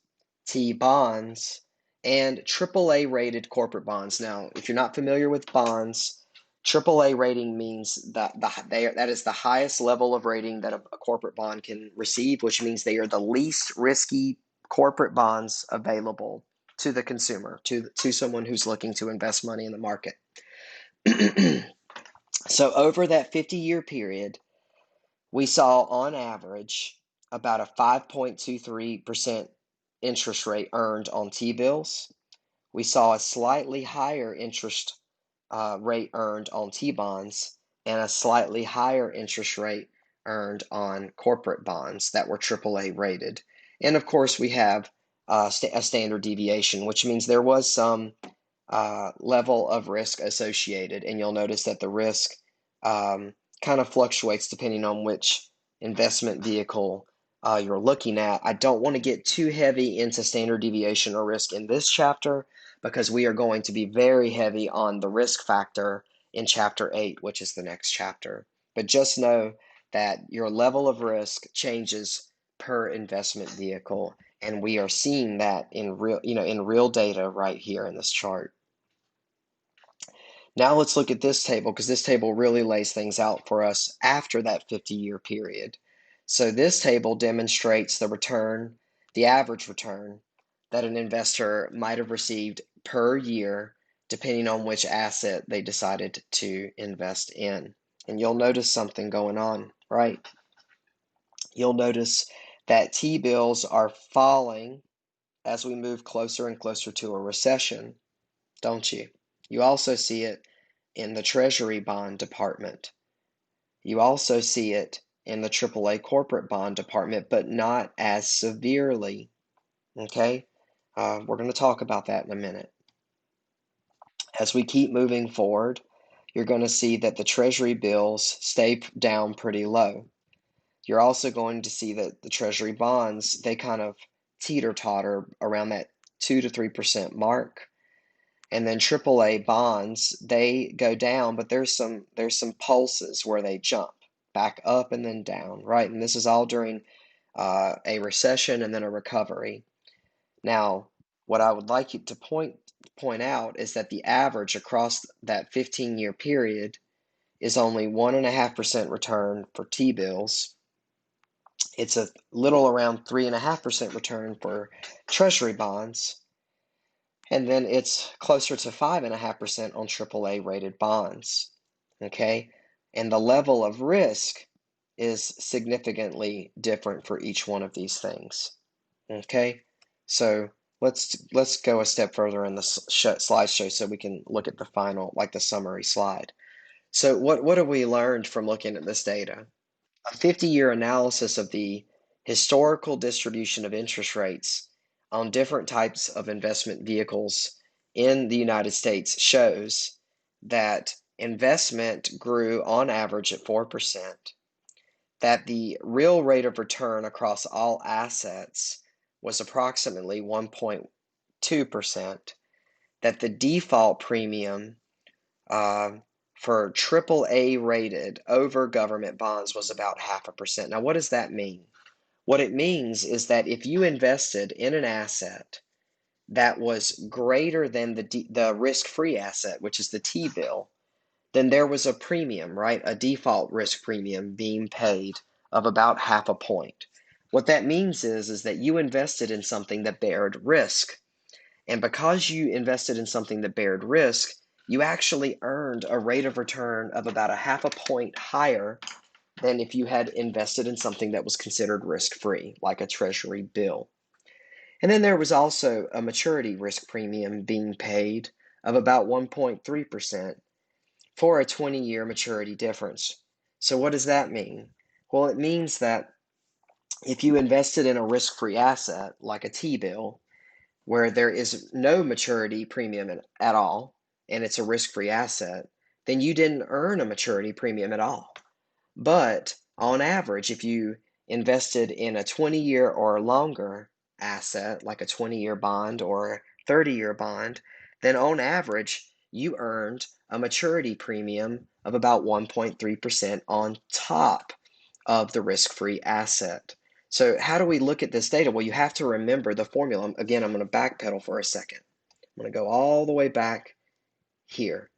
S1: T-bonds, and AAA rated corporate bonds. Now, if you're not familiar with bonds, AAA rating means that is the highest level of rating that a corporate bond can receive, which means they are the least risky corporate bonds available to the consumer, to someone who's looking to invest money in the market. So over that 50-year period, we saw on average about a 5.23% interest rate earned on T-bills. We saw a slightly higher interest rate earned on T-bonds and a slightly higher interest rate earned on corporate bonds that were AAA rated. And of course, we have a standard deviation, which means there was some level of risk associated. And you'll notice that the risk kind of fluctuates depending on which investment vehicle you're looking at. I don't want to get too heavy into standard deviation or risk in this chapter because we are going to be very heavy on the risk factor in chapter 8, which is the next chapter. But just know that your level of risk changes per investment vehicle, and we are seeing that in real data right here in this chart. Now let's look at this table because this table really lays things out for us after that 50-year period. So this table demonstrates the return, the average return that an investor might have received per year depending on which asset they decided to invest in. And you'll notice something going on, right? You'll notice that T-bills are falling as we move closer and closer to a recession, don't you? You also see it in the Treasury bond department. You also see it in the AAA corporate bond department, but not as severely. Okay? We're going to talk about that in a minute. As we keep moving forward, you're going to see that the Treasury bills stay down pretty low. You're also going to see that the Treasury bonds, they kind of teeter-totter around that 2 to 3% mark. And then AAA bonds, they go down, but there's some pulses where they jump back up and then down, right? And this is all during a recession and then a recovery. Now, what I would like you to point out is that the average across that 15-year period is only 1.5% return for T-bills. It's a little around 3.5% return for Treasury bonds. And then it's closer to 5.5% on AAA rated bonds. Okay? And the level of risk is significantly different for each one of these things. Okay? So let's go a step further in the slideshow so we can look at the final, like the summary slide. So what have we learned from looking at this data? A 50-year analysis of the historical distribution of interest rates on different types of investment vehicles in the United States shows that investment grew on average at 4%, that the real rate of return across all assets was approximately 1.2%, that the default premium for AAA rated over government bonds was about 0.5%. Now, what does that mean? What it means is that if you invested in an asset that was greater than the risk-free asset, which is the T-bill, then there was a premium, right? A default risk premium being paid of about 0.5 point. What that means is that you invested in something that bared risk. And because you invested in something that bared risk, you actually earned a rate of return of about 0.5 point higher than if you had invested in something that was considered risk-free, like a treasury bill. And then there was also a maturity risk premium being paid of about 1.3% for a 20-year maturity difference. So what does that mean? Well, it means that if you invested in a risk-free asset like a T-bill, where there is no maturity premium at all, and it's a risk-free asset, then you didn't earn a maturity premium at all. But on average, if you invested in a 20-year or longer asset, like a 20-year bond or a 30-year bond, then on average, you earned a maturity premium of about 1.3% on top of the risk-free asset. So how do we look at this data? Well, you have to remember the formula. Again, I'm going to backpedal for a second. I'm going to go all the way back here.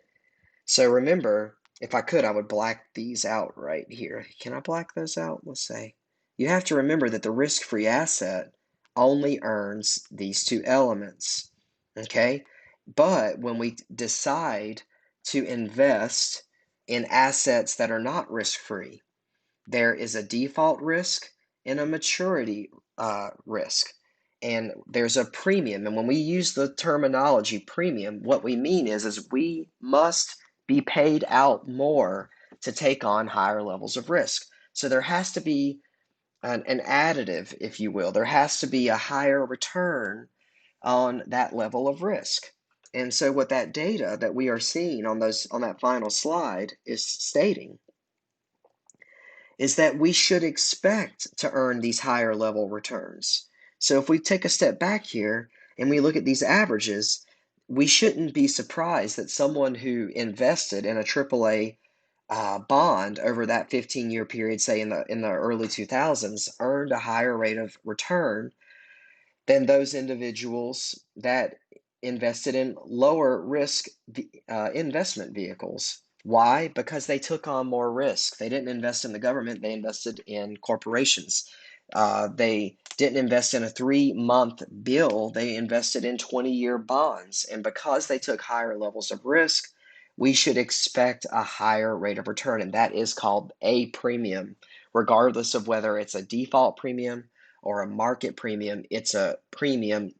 S1: So remember, if I could, I would black these out right here. Can I black those out? Let's say. You have to remember that the risk-free asset only earns these two elements, okay? But when we decide to invest in assets that are not risk-free, there is a default risk and a maturity risk. And there's a premium. And when we use the terminology premium, what we mean is we must be paid out more to take on higher levels of risk. So there has to be an additive, if you will. There has to be a higher return on that level of risk. And so what that data that we are seeing on that final slide is stating is that we should expect to earn these higher level returns. So if we take a step back here and we look at these averages, we shouldn't be surprised that someone who invested in a AAA bond over that 15-year period, say in the early 2000s, earned a higher rate of return than those individuals that invested in lower risk investment vehicles. Why? Because they took on more risk. They didn't invest in the government, they invested in corporations. They didn't invest in a 3-month bill, they invested in 20-year bonds. And because they took higher levels of risk, we should expect a higher rate of return. And that is called a premium, regardless of whether it's a default premium or a market premium. It's a premium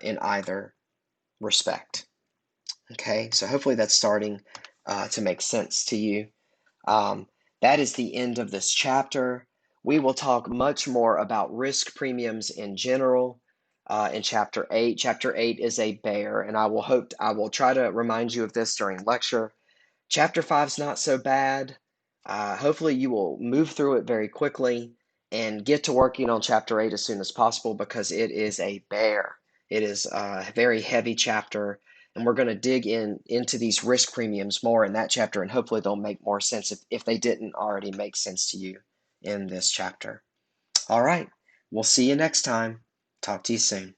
S1: in either respect. Okay, so hopefully that's starting to make sense to you. That is the end of this chapter. We will talk much more about risk premiums in general in Chapter 8. Chapter 8 is a bear, and I will try to remind you of this during lecture. Chapter 5 is not so bad. Hopefully you will move through it very quickly and get to working on Chapter 8 as soon as possible, because it is a bear. It is a very heavy chapter, and we're going to dig into these risk premiums more in that chapter, and hopefully they'll make more sense if they didn't already make sense to you in this chapter. All right, we'll see you next time. Talk to you soon.